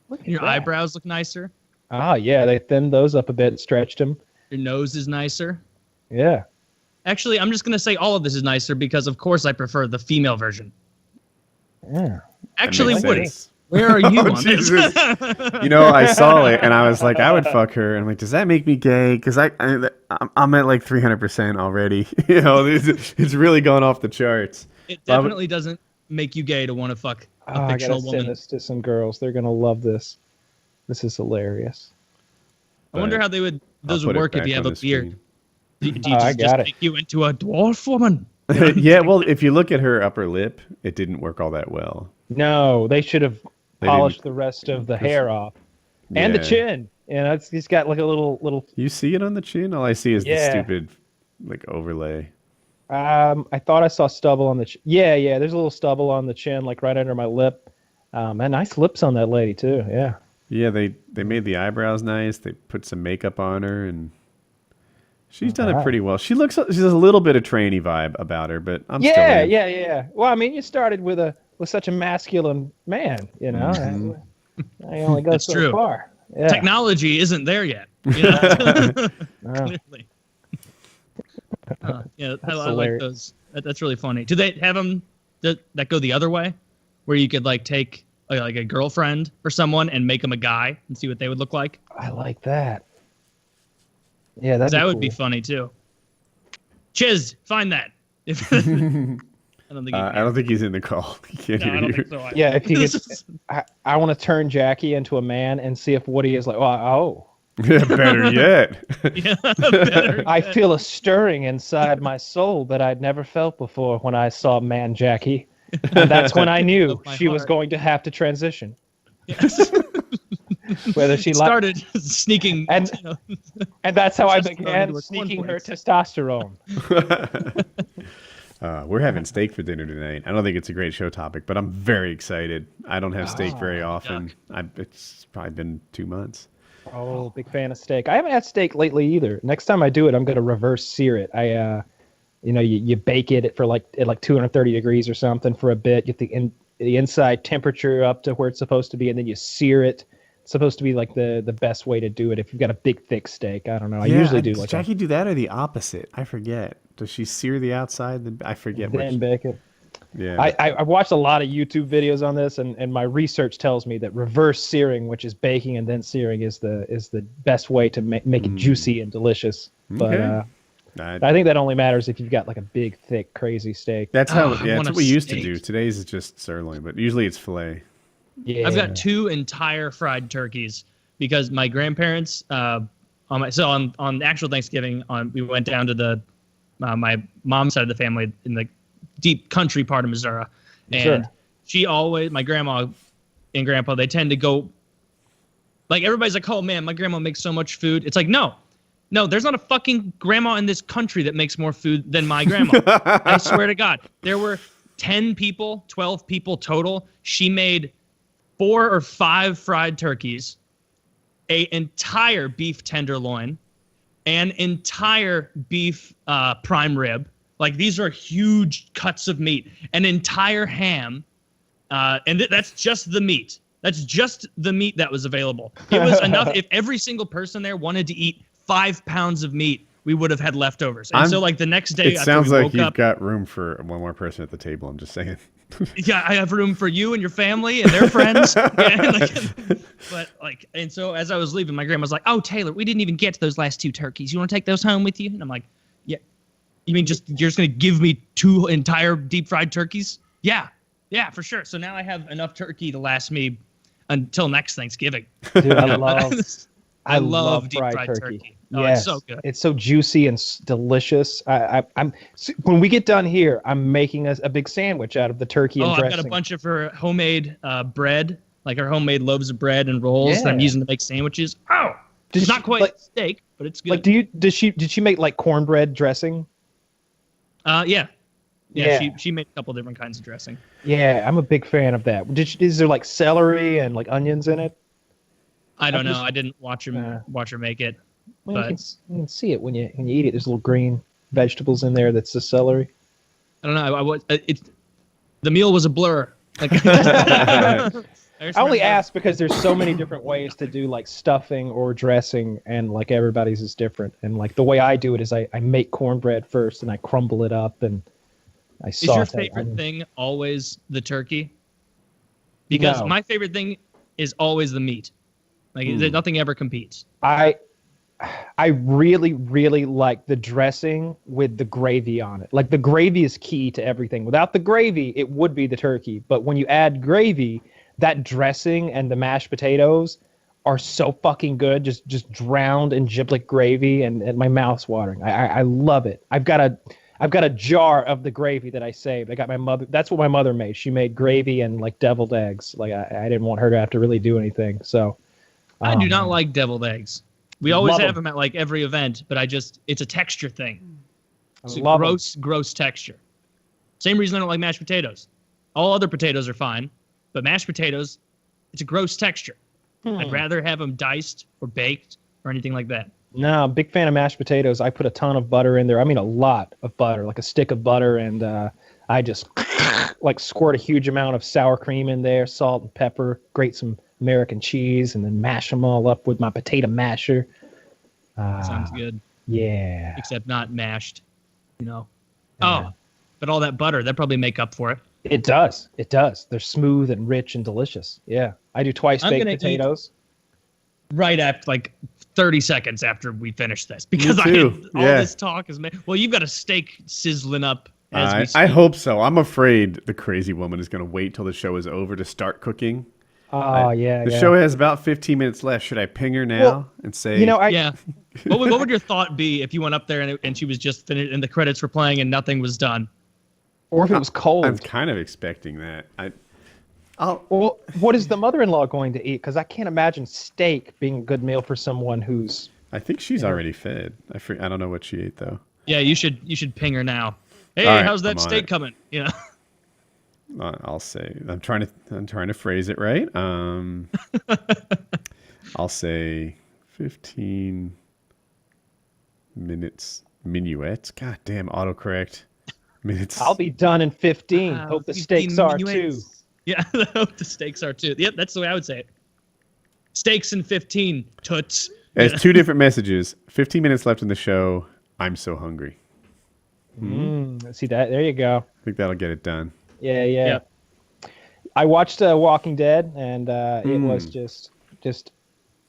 Look at Your that. eyebrows look nicer. Oh yeah, they thinned those up a bit, stretched them. Your nose is nicer. Yeah. Actually, I'm just gonna say all of this is nicer because, of course, I prefer the female version. Yeah. Actually, makes Woody, sense. where are you Oh, on this? Jesus. I saw it and I was like, I would fuck her. And I'm like, does that make me gay? Because I'm at like 300% already. It's really gone off the charts. It definitely doesn't make you gay to want to fuck a I gotta fictional send woman. this to some girls. They're gonna love this. This is hilarious. I wonder how those I'll would put it work if back you have on a the beard. screen. Do you I just got it. make you into a dwarf woman? Yeah, well, if you look at her upper lip, it didn't work all that well. No, they should have They polished didn't- the rest of the hair off and the Yeah. chin. He's got like a little. You see it on the chin? All I see is the Yeah. stupid like overlay. I thought I saw stubble on the. Yeah. There's a little stubble on the chin, like right under my lip. And nice lips on that lady too. Yeah. Yeah, they made the eyebrows nice. They put some makeup on her, and she's done it Alright. pretty well. She's a little bit of trainee vibe about her, but I'm still in. Yeah. Well, I mean, you started with such a masculine man, Mhm. I only go That's so true. far. Yeah. Technology isn't there yet. Clearly. Yeah, I like hilarious. those. That's really funny. Do they have them that go the other way, where you could like take like a girlfriend or someone and make them a guy and see what they would look like. I like that. Yeah, 'Cause that would cool. be funny too. Chiz, find that. If I don't think. I don't think he's in the call. He can't No, I hear don't you. think so. Yeah, if he This gets, is- I want to turn Jackie into a man and see if Woody is like, oh, Yeah, better yet. yeah, better. I feel a stirring inside my soul that I'd never felt before when I saw man Jackie. And that's when I knew Of my she was heart. going to have to transition. Yes. Whether she liked, started sneaking. And- you know, and that's how I just thrown began into a sneaking her cornflakes. testosterone. We're having steak for dinner tonight. I don't think it's a great show topic, but I'm very excited. I don't have steak very often. It's probably been 2 months. Oh, big fan of steak. I haven't had steak lately either. Next time I do it, I'm going to reverse sear it. You bake it for at like 230 degrees or something for a bit. Get the inside temperature up to where it's supposed to be, and then you sear it. It's supposed to be like the best way to do it if you've got a big thick steak. I don't know. I usually do does like Jackie do that or the opposite? I forget. Does she sear the outside? I forget. then bake it. Yeah. I watched a lot of YouTube videos on this, and my research tells me that reverse searing, which is baking and then searing, is the best way to make it juicy and delicious. But Okay. I think that only matters if you've got like a big, thick, crazy steak. That's how. Oh, I Yeah, want that's a what we used to steak. do. Today's is just sirloin, but usually it's filet. Yeah, I've got 2 entire fried turkeys because my grandparents on actual Thanksgiving we went down to my mom's side of the family in the deep country part of Missouri, and Sure. my grandma and grandpa, they tend to go like, everybody's like, oh man, my grandma makes so much food. It's like, no, there's not a fucking grandma in this country that makes more food than my grandma. I swear to God, there were 10 people, 12 people total. She made 4 or 5 fried turkeys, an entire beef tenderloin, an entire beef prime rib. Like, these are huge cuts of meat, an entire ham, and that's just the meat. That's just the meat that was available. It was enough. If every single person there wanted to eat 5 pounds of meat, we would have had leftovers. And so, like, the next day It after sounds we like woke you've up, got room for one more person at the table. I'm just saying. yeah, I have room for you and your family and their friends. Yeah, and so as I was leaving, my grandma was like, "Oh, Taylor, we didn't even get to those last 2 turkeys. You want to take those home with you?" And I'm like, "Yeah." You mean you're just gonna give me 2 entire deep fried turkeys? Yeah, for sure. So now I have enough turkey to last me until next Thanksgiving. Dude, I love deep fried turkey. Oh, Yes. it's so good. It's so juicy and delicious. When we get done here, I'm making a big sandwich out of the turkey and Oh, dressing. I've got a bunch of her homemade bread, like her homemade loaves of bread and rolls that I'm Yeah. using to make sandwiches. Oh, Did it's not she- quite like- steak, but it's good. Like, did she make like cornbread dressing? Yeah. Yeah. She made a couple different kinds of dressing. Yeah, I'm a big fan of that. Is there like celery and like onions in it? I don't know. just- I didn't watch her make it. Well, But- you can see it when you eat it. There's little green vegetables in there. That's the celery. I don't know. The meal was a blur. Like, I only remember- ask because there's so many different ways to do like stuffing or dressing, and like everybody's is different. And like the way I do it is I make cornbread first and I crumble it up and I Is saute your it. favorite thing always the turkey? Because No. my favorite thing is always the meat. Like nothing ever competes. I really, really like the dressing with the gravy on it. Like the gravy is key to everything. Without the gravy, it would be the turkey. But when you add gravy, that dressing and the mashed potatoes are so fucking good. Just drowned in giblet gravy, and my mouth's watering. I love it. I've got a jar of the gravy that I saved. I got my mother. That's what my mother made. She made gravy and like deviled eggs. Like I didn't want her to have to really do anything. So I do not like deviled eggs. We always Love have 'em. them at like every event, but it's a texture thing. It's a love 'em. gross texture. Same reason I don't like mashed potatoes. All other potatoes are fine, but mashed potatoes, it's a gross texture. I'd rather have them diced or baked or anything like that. No, big fan of mashed potatoes. I put a ton of butter in there. I mean, a lot of butter, like a stick of butter, and I just like squirt a huge amount of sour cream in there, salt and pepper, grate some American cheese, and then mash them all up with my potato masher. Sounds good, Yeah. except not mashed. Oh, but all that butter, that probably make up for it. It does. It does. They're smooth and rich and delicious. Yeah. I do twice I'm baked gonna eat- potatoes. Right after, like 30 seconds after we finish this, because too. all Yeah. this talk is well, you've got a steak sizzling up as we speak. I hope so. I'm afraid the crazy woman is going to wait till the show is over to start cooking. Oh, yeah. The yeah. show has about 15 minutes left. Should I ping her now Well, and say, You know, I Yeah. What would your thought be if you went up there and she was just finished and the credits were playing and nothing was done? or if it was cold. I'm kind of expecting that. Well, what is the mother-in-law going to eat? Because I can't imagine steak being a good meal for someone who's. I think she's already fed. I don't know what she ate though. Yeah, you should ping her now. Hey, All right, how's I'm that on steak it. coming? You know. I'll say I'm trying to phrase it right. I'll say 15 minutes minuets. God damn autocorrect. Minutes. I'll be done in 15. Wow, Hope the 15 steaks are too. minuets. Yeah, I hope the steaks are too. Yep, that's the way I would say it. Steaks in 15, toots. It has two different messages. 15 minutes left in the show. I'm so hungry. See that? There you go. I think that'll get it done. Yeah. Yep. I watched Walking Dead, and it was just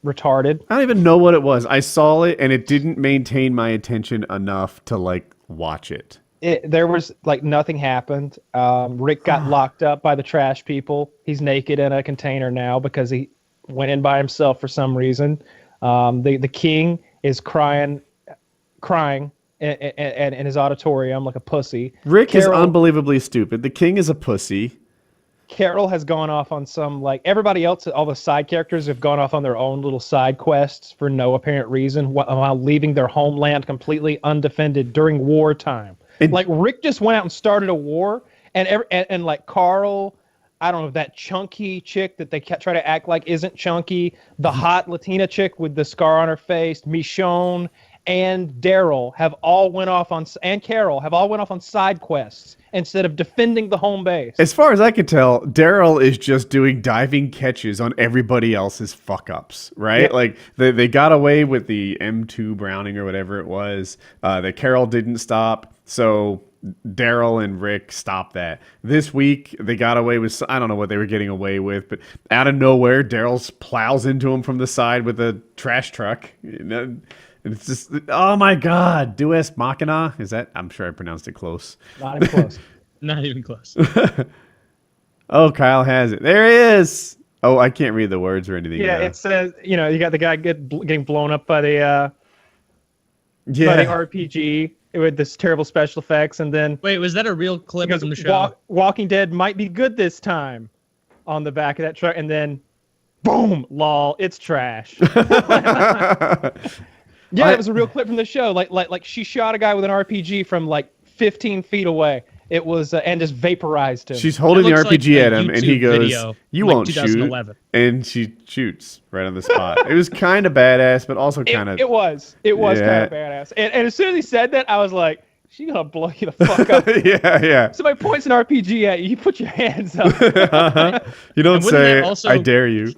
retarded. I don't even know what it was. I saw it and it didn't maintain my attention enough to like watch it. There was like nothing happened. Rick got locked up by the trash people. He's naked in a container now because he went in by himself for some reason. The king is crying in his auditorium like a pussy. Rick is Carol- unbelievably stupid. The king is a pussy. Carol has gone off on some, like, everybody else, all the side characters have gone off on their own little side quests for no apparent reason while leaving their homeland completely undefended during wartime. Like, Rick just went out and started a war, and like Carl, I don't know, that chunky chick that they try to act like isn't chunky, the hot Latina chick with the scar on her face, Michonne, and Daryl have all went off on, and Carol have all went off on side quests instead of defending the home base. As far as I can tell, Daryl is just doing diving catches on everybody else's fuck ups, right? Yep. Like they got away with the M2 Browning or whatever it was. That Carol didn't stop, so Daryl and Rick stopped that. This week they got away with, I don't know what they were getting away with, but out of nowhere, Daryl plows into him from the side with a trash truck. You know? And it's just, oh my God, Deus Machina? Is that, I'm sure I pronounced it close. Not even close. Not even close. Oh, Kyle has it. There he is. Oh, I can't read the words or anything. Yeah, though. it says, you got the guy getting blown up by the RPG with this terrible special effects, and then Wait, was that a real clip he from the goes, show? Walking Dead might be good this time on the back of that truck, and then boom, lol, it's trash. Yeah, it was a real clip from the show. Like she shot a guy with an RPG from like 15 feet away. It was and just vaporized him. She's holding the That looks like RPG a at him, and he YouTube goes, video "You from, like, won't shoot," 2011. and she shoots right on the spot. It was kind of badass, but also kind of It was Yeah. kind of badass. And as soon as he said that, I was like, "She gonna blow you the fuck up." yeah. Somebody points an RPG at you, you put your hands up. You don't And wouldn't say, that also- "I dare you."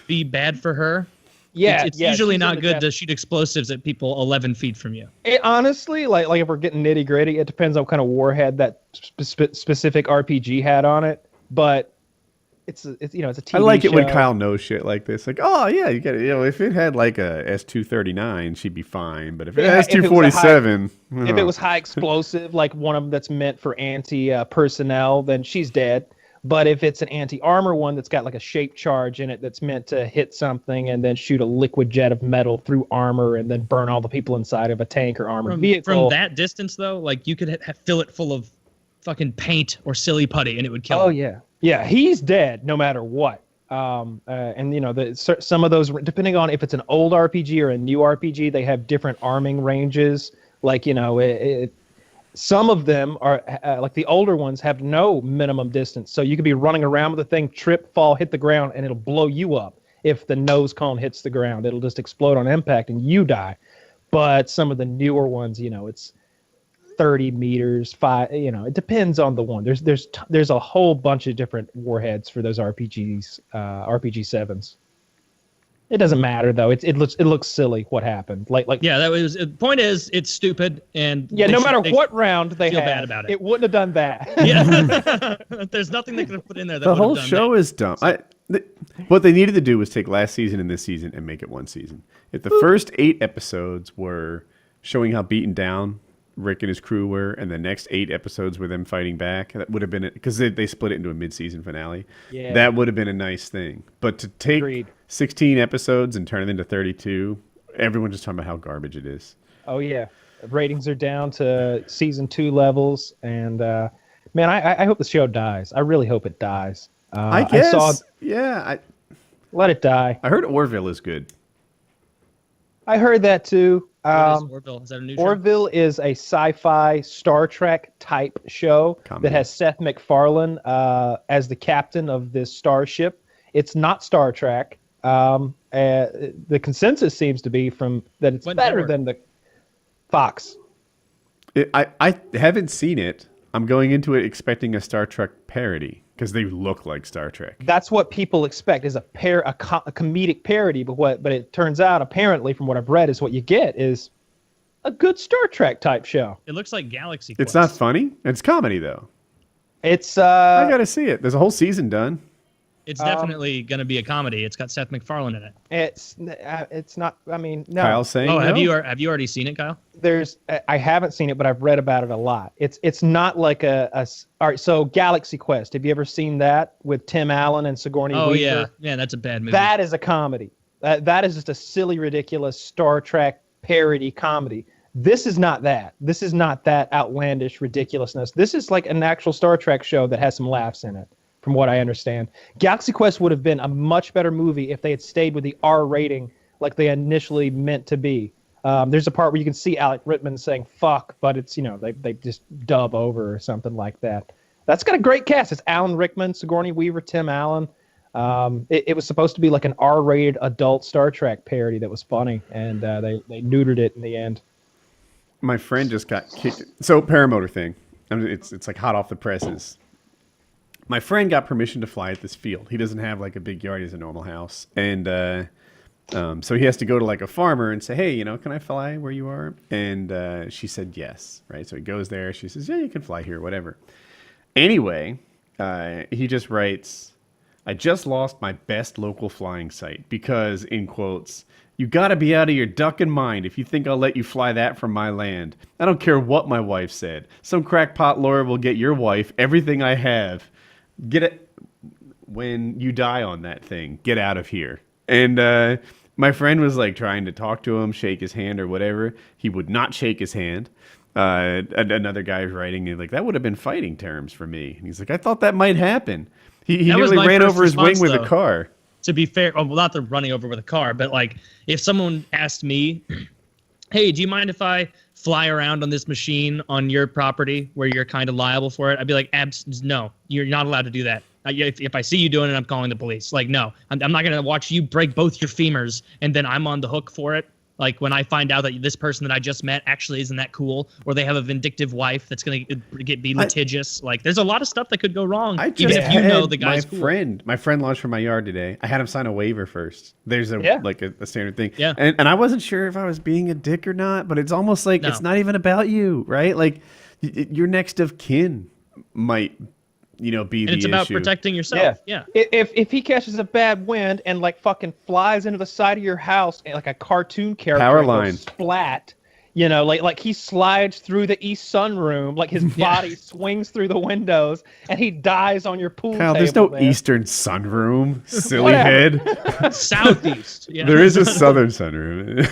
Be bad for her. Yeah, it's yeah, usually she's not into good that. to shoot explosives at people 11 feet from you. It, honestly, like if we're getting nitty gritty, it depends on what kind of warhead that specific RPG had on it. But it's a TV I like it when show. Kyle knows shit like this. Like, oh yeah, you get it. You know, if it had like a S239, she'd be fine. But if it Yeah, has if it was a S247, If it was high explosive, like one of them that's meant for anti-personnel, then she's dead. But if it's an anti-armor one that's got like a shaped charge in it that's meant to hit something and then shoot a liquid jet of metal through armor and then burn all the people inside of a tank or armored vehicle. From that distance, though, like you could fill it full of fucking paint or silly putty and it would kill Oh him. yeah, he's dead no matter what. And some of those, depending on if it's an old RPG or a new RPG, they have different arming ranges. Like some of them are like the older ones have no minimum distance, so you could be running around with the thing, trip, fall, hit the ground, and it'll blow you up. If the nose cone hits the ground, it'll just explode on impact and you die. But some of the newer ones, it's 30 meters, it depends on the one. There's a whole bunch of different warheads for those RPGs, RPG 7s. It doesn't matter though. It looks silly what happened. Like Yeah, that was. The point is, it's stupid, and yeah. they No should- matter they what round they feel had, bad about it. it wouldn't have done that. Yeah, there's nothing they could have put in there. That The would have whole done show is dumb. What they needed to do was take last season and this season and make it one season. If the first 8 episodes were showing how beaten down Rick and his crew were, and the next 8 episodes were them fighting back, that would have been because they split it into a mid-season finale. Yeah. That would have been a nice thing. But to take Agreed. 16 episodes and turn it into 32, everyone's just talking about how garbage it is. Oh yeah, ratings are down to season 2 levels, and man, I hope the show dies. I really hope it dies. I guess. I let it die. I heard Orville is good. I heard that too. What is Orville? Is that a new show? Orville is a sci-fi Star Trek type show Comedy. that has Seth MacFarlane as the captain of this starship. It's not Star Trek. The consensus seems to be that it's What better network? than the Fox. I haven't seen it. I'm going into it expecting a Star Trek parody because they look like Star Trek. That's what people expect is a comedic parody, but it turns out apparently from what I've read is what you get is a good Star Trek type show. It looks like Galaxy Quest. It's not funny. It's comedy though. It's I gotta see it. There's a whole season done. It's definitely going to be a comedy. It's got Seth MacFarlane in it. it's not. I mean, no. Kyle's saying, Oh, have no? you already seen it, Kyle? I haven't seen it, but I've read about it a lot. It's not like all right. So Galaxy Quest. Have you ever seen that with Tim Allen and Sigourney Oh Weaver? yeah, that's a bad movie. That is a comedy. That is just a silly, ridiculous Star Trek parody comedy. This is not that. This is not that outlandish ridiculousness. This is like an actual Star Trek show that has some laughs in it, from what I understand. Galaxy Quest would have been a much better movie if they had stayed with the R rating like they initially meant to be. There's a part where you can see Alec Rittman saying "fuck," but it's they just dub over or something like that. That's got a great cast. It's Alan Rickman, Sigourney Weaver, Tim Allen. It was supposed to be like an R-rated adult Star Trek parody that was funny, and they neutered it in the end. My friend just got kicked. So paramotor thing. I mean, it's like hot off the presses. My friend got permission to fly at this field. He doesn't have like a big yard. He has a normal house, and so he has to go to like a farmer and say, "Hey, can I fly where you are?" And she said yes. Right. So he goes there. She says, "Yeah, you can fly here, whatever." Anyway, he just writes, "I just lost my best local flying site because, in quotes, you got to be out of your ducking mind if you think I'll let you fly that from my land. I don't care what my wife said. Some crackpot lawyer will get your wife everything I have. Get it when you die on that thing. Get out of here." And my friend was like trying to talk to him, shake his hand or whatever. He would not shake his hand. Another guy was writing like, "That would have been fighting terms for me." And he's like, "I thought that might happen." He That was nearly my ran first over his wing response, with though. a car. To be fair, well, not the running over with a car, but like if someone asked me, "Hey, do you mind if I fly around on this machine on your property where you're kind of liable for it?" I'd be like, no, you're not allowed to do that. If I see you doing it, I'm calling the police. Like, no, I'm not going to watch you break both your femurs and then I'm on the hook for it. Like when I find out that this person that I just met actually isn't that cool, or they have a vindictive wife that's going to be litigious. Like there's a lot of stuff that could go wrong. I Even just if you know had the guy's cool. my friend launched from my yard today. I had him sign a waiver first. There's a standard thing. Yeah. And I wasn't sure if I was being a dick or not, but it's almost like it's not even about you, right? Like your next of kin might, be And the it's about issue. protecting yourself. Yeah. If he catches a bad wind and like fucking flies into the side of your house like a cartoon character, Power and goes line. splat. Like he slides through the east sunroom, like his body swings through the windows, and he dies on your pool Kyle, table. there's no man. eastern sunroom, silly Whatever. head. Southeast. Yeah. There is a southern sunroom.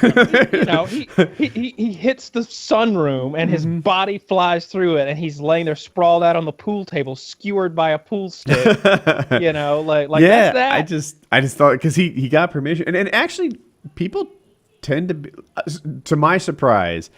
He hits the sunroom, and his body flies through it, and he's laying there sprawled out on the pool table, skewered by a pool stick. Like Yeah, that's that. I just thought because he got permission, and actually people tend to be, to my surprise,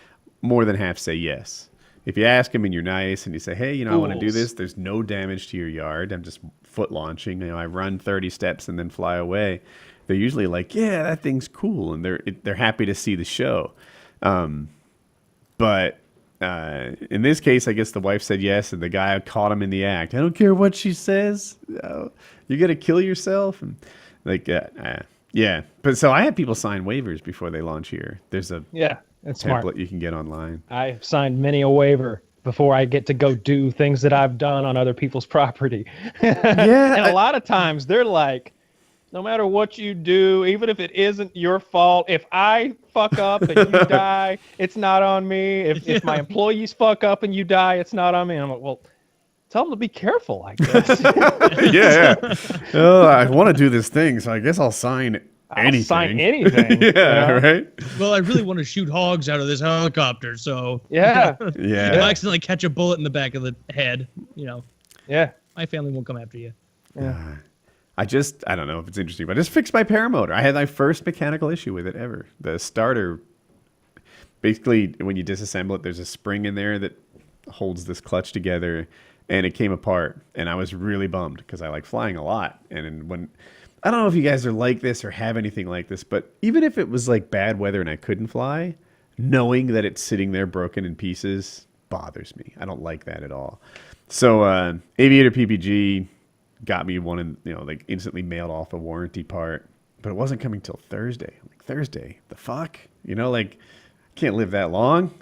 more than half say yes. If you ask them and you're nice and you say, "Hey, I want to do Fools. this. There's no damage to your yard. I'm just foot launching. I run 30 steps and then fly away." They're usually like, "Yeah, that thing's cool," and they're happy to see the show. But in this case, I guess the wife said yes, and the guy caught him in the act. "I don't care what she says. You're gonna kill yourself." And like, Yeah, but so I had people sign waivers before they launch here. There's a Yeah, that's template smart. you can get online. I've signed many a waiver before I get to go do things that I've done on other people's property. Yeah, And a lot of times they're like, no matter what you do, even if it isn't your fault, if I fuck up and you die, it's not on me. If my employees fuck up and you die, it's not on me. And I'm like, well, tell them to be careful, I guess. yeah. Oh, I want to do this thing, so I guess I'll sign anything. I'll sign anything. Yeah, right. Well, I really want to shoot hogs out of this helicopter, so Yeah. if I Yeah. accidentally catch a bullet in the back of the head, Yeah. my family won't come after you. I don't know if it's interesting, but I just fixed my paramotor. I had my first mechanical issue with it ever. The starter, basically, when you disassemble it, there's a spring in there that holds this clutch together, and it came apart. And I was really bummed because I like flying a lot. And when I don't know if you guys are like this or have anything like this, but even if it was like bad weather and I couldn't fly, knowing that it's sitting there broken in pieces bothers me. I don't like that at all. So Aviator PPG got me one, and like instantly mailed off a warranty part, but it wasn't coming till Thursday. I'm like, Thursday, the fuck? Like, I can't live that long.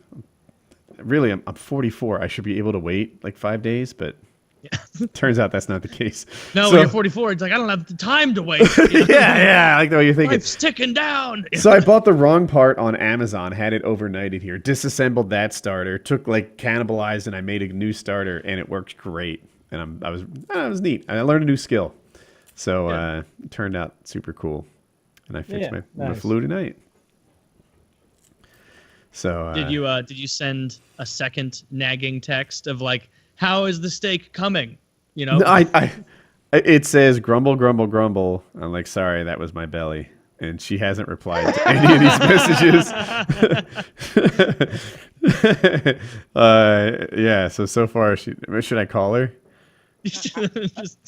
Really, I'm 44. I should be able to wait like 5 days, but turns out that's not the case. No, So- when you're 44, it's like, I don't have the time to wait. yeah, I like the way you're thinking. Life's ticking down. So I bought the wrong part on Amazon, had it overnighted here, disassembled that starter, took like cannibalized, and I made a new starter, and it worked great. And it was neat. I learned a new skill. So it turned out super cool. And I fixed my nice. flu tonight. So Did you send a second nagging text of like, how is the steak coming? No, it says grumble, grumble, grumble. I'm like, sorry, that was my belly. And she hasn't replied to any of these messages. Yeah, so far, should I call her? Just-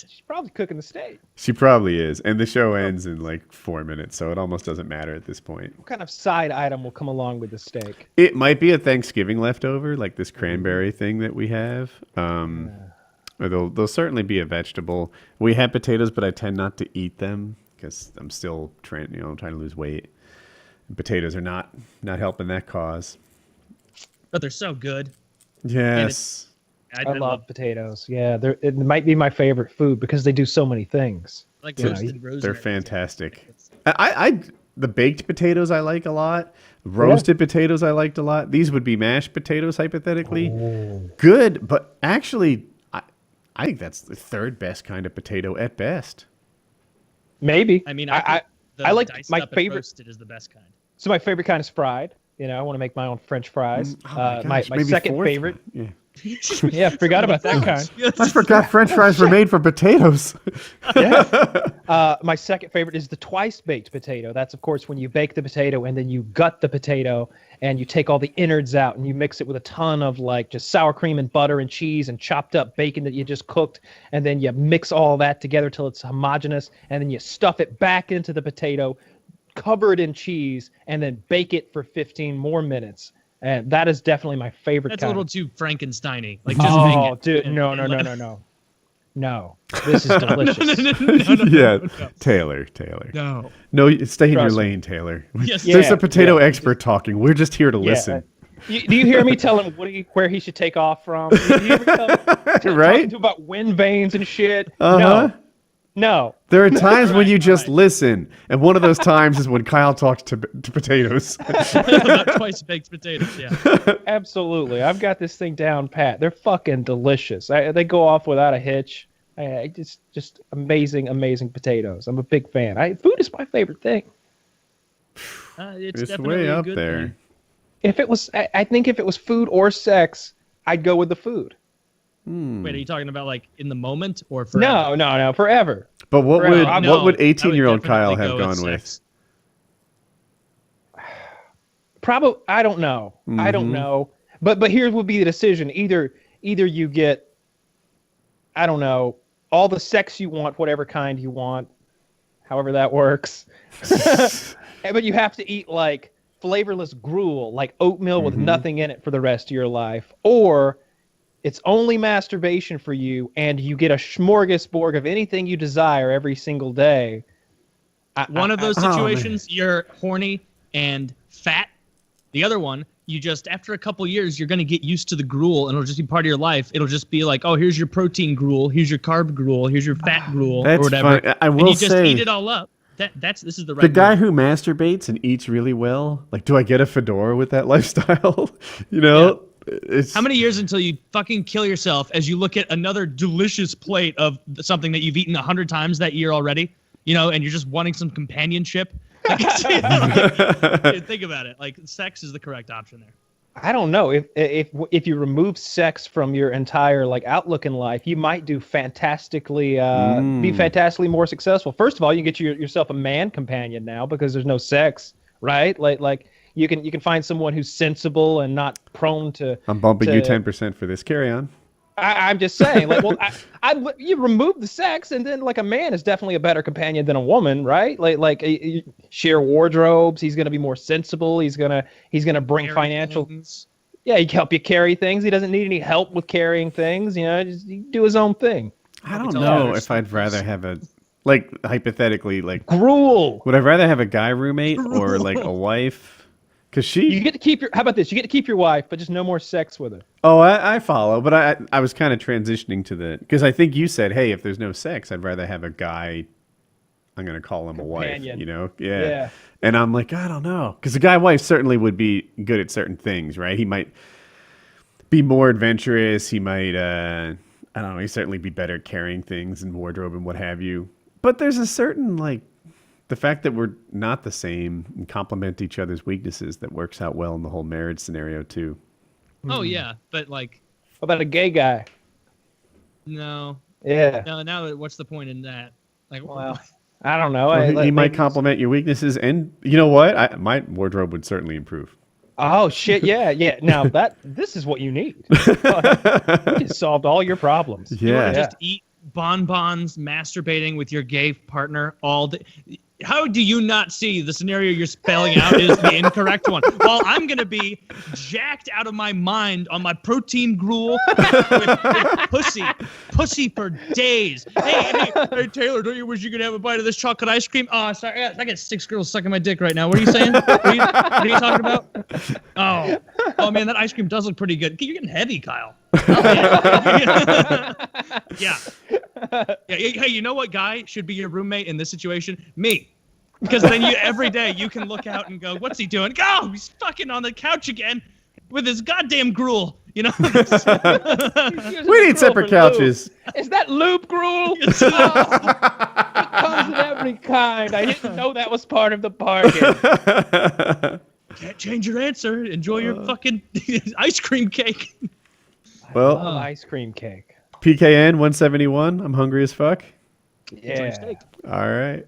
She's probably cooking the steak. She probably is. And the show ends in like 4 minutes, so it almost doesn't matter at this point. What kind of side item will come along with the steak? It might be a Thanksgiving leftover, like this cranberry thing that we have. Or they'll certainly be a vegetable. We have potatoes, but I tend not to eat them because I'm still trying to lose weight. And potatoes are not helping that cause. but they're so good. Yes. I love potatoes. Yeah, it might be my favorite food because they do so many things. like Yeah, roasted rosemary. They're fantastic. I the baked potatoes I like a lot. Roasted potatoes I liked a lot. These would be mashed potatoes hypothetically. Good, but actually I think that's the third best kind of potato at best. Maybe. I mean, I like diced my up and favorite. roasted is the best kind. So my favorite kind is fried. I want to make my own French fries. Oh my gosh, maybe second fourth favorite. one. Yeah. Yeah, forgot about that kind. I forgot French fries were made from potatoes. Yeah. My second favorite is the twice baked potato. That's of course when you bake the potato and then you gut the potato and you take all the innards out and you mix it with a ton of like just sour cream and butter and cheese and chopped up bacon that you just cooked, and then you mix all that together till it's homogeneous, and then you stuff it back into the potato, cover it in cheese, and then bake it for 15 more minutes. And that is definitely my favorite That's kind. a little too Frankenstein-y. Like just Oh, make it. dude, and- no. No, this is delicious. Yeah, Taylor. No. No, stay in your Trust me. lane, Tailor. Yes. There's Yeah, a potato yeah. expert talking. We're just here to listen. Do you hear me tell him where he should take off from? Do you hear me tell him, Right? talking to him about wind vanes and shit? Uh-huh. No. There are times when you just listen, and one of those times is when Kyle talks to potatoes. About twice baked potatoes. Yeah. Absolutely. I've got this thing down pat. They're fucking delicious. They go off without a hitch. Just amazing potatoes. I'm a big fan. Food is my favorite thing. It's It's definitely way a up good there. thing. If it was, I think if it was food or sex, I'd go with the food. Wait, are you talking about like in the moment or forever? No, forever. But what Right. would No, what would I would 18-year-old Kyle definitely have go gone with? sex. Probably, I don't know. I don't know. But here would be the decision. Either you get, I don't know, all the sex you want, whatever kind you want, however that works. But you have to eat like flavorless gruel, like oatmeal with nothing in it for the rest of your life, or it's only masturbation for you, and you get a smorgasbord of anything you desire every single day, One of those man. situations, you're horny and fat. The other one, you just, after a couple years, you're going to get used to the gruel, and it'll just be part of your life. It'll just be like, oh, here's your protein gruel, here's your carb gruel, here's your fat gruel, or That's whatever. fine. I and will you just say, eat it all up. This is the right the guy move. who masturbates and eats really well, like, do I get a fedora with that lifestyle? You know, it's How many years until you fucking kill yourself as you look at another delicious plate of something that you've eaten 100 times that year already, you know, and you're just wanting some companionship? Like, think about it. Like, sex is the correct option there. I don't know if you remove sex from your entire like outlook in life, you might do fantastically be fantastically more successful. First of all, you get yourself a man companion now because there's no sex, right? Like you can find someone who's sensible and not prone to. I'm bumping you to- 10% for this. Carry on. I'm just saying, like, well, you remove the sex, and then like a man is definitely a better companion than a woman, right? Like you share wardrobes. He's gonna be more sensible. He's gonna bring Carry financial. things. Yeah, he can help you carry things. He doesn't need any help with carrying things. You know, just do his own thing. I don't tell know you if I'd rather have a, like, hypothetically, like, Gruel. would I rather have a guy roommate or like a wife? Because You get to keep your. How about this? You get to keep your wife, but just no more sex with her. Oh, I follow, but I was kind of transitioning to the, because I think you said, hey, if there's no sex, I'd rather have a guy. I'm gonna call him a wife, Companion. you know? Yeah. Yeah. And I'm like, I don't know, because a guy wife certainly would be good at certain things, right? He might be more adventurous. He might, I don't know. He'd certainly be better at carrying things and wardrobe and what have you. But there's a certain like. The fact that we're not the same and complement each other's weaknesses that works out well in the whole marriage scenario too. Oh, yeah. But, like, What about a gay guy? no. Yeah. No, now what's the point in that? Like, Well, I don't know. Well, he Like, might maybe- complement your weaknesses, and you know what? My wardrobe would certainly improve. Oh shit! Yeah. Now this is what you need. You just solved all your problems. you Yeah. want to just eat bonbons, masturbating with your gay partner all day. How do you not see the scenario you're spelling out is the incorrect one? While I'm going to be jacked out of my mind on my protein gruel with pussy for days. Hey, Taylor, don't you wish you could have a bite of this chocolate ice cream? Oh, sorry, I got 6 girls sucking my dick right now. What are you saying? What are you talking about? Oh man, that ice cream does look pretty good. You're getting heavy, Kyle. Yeah. Hey, you know what guy should be your roommate in this situation? Me. Because then every day you can look out and go, what's he doing? Go! He's fucking on the couch again with his goddamn gruel. You know? Using We the need gruel separate for lube. couches. Is that lube gruel? It comes in every kind. I didn't know that was part of the bargain. Can't change your answer. Enjoy your fucking ice cream cake. Well, Ice cream cake. PKN 171. I'm hungry as fuck. Yeah. All right.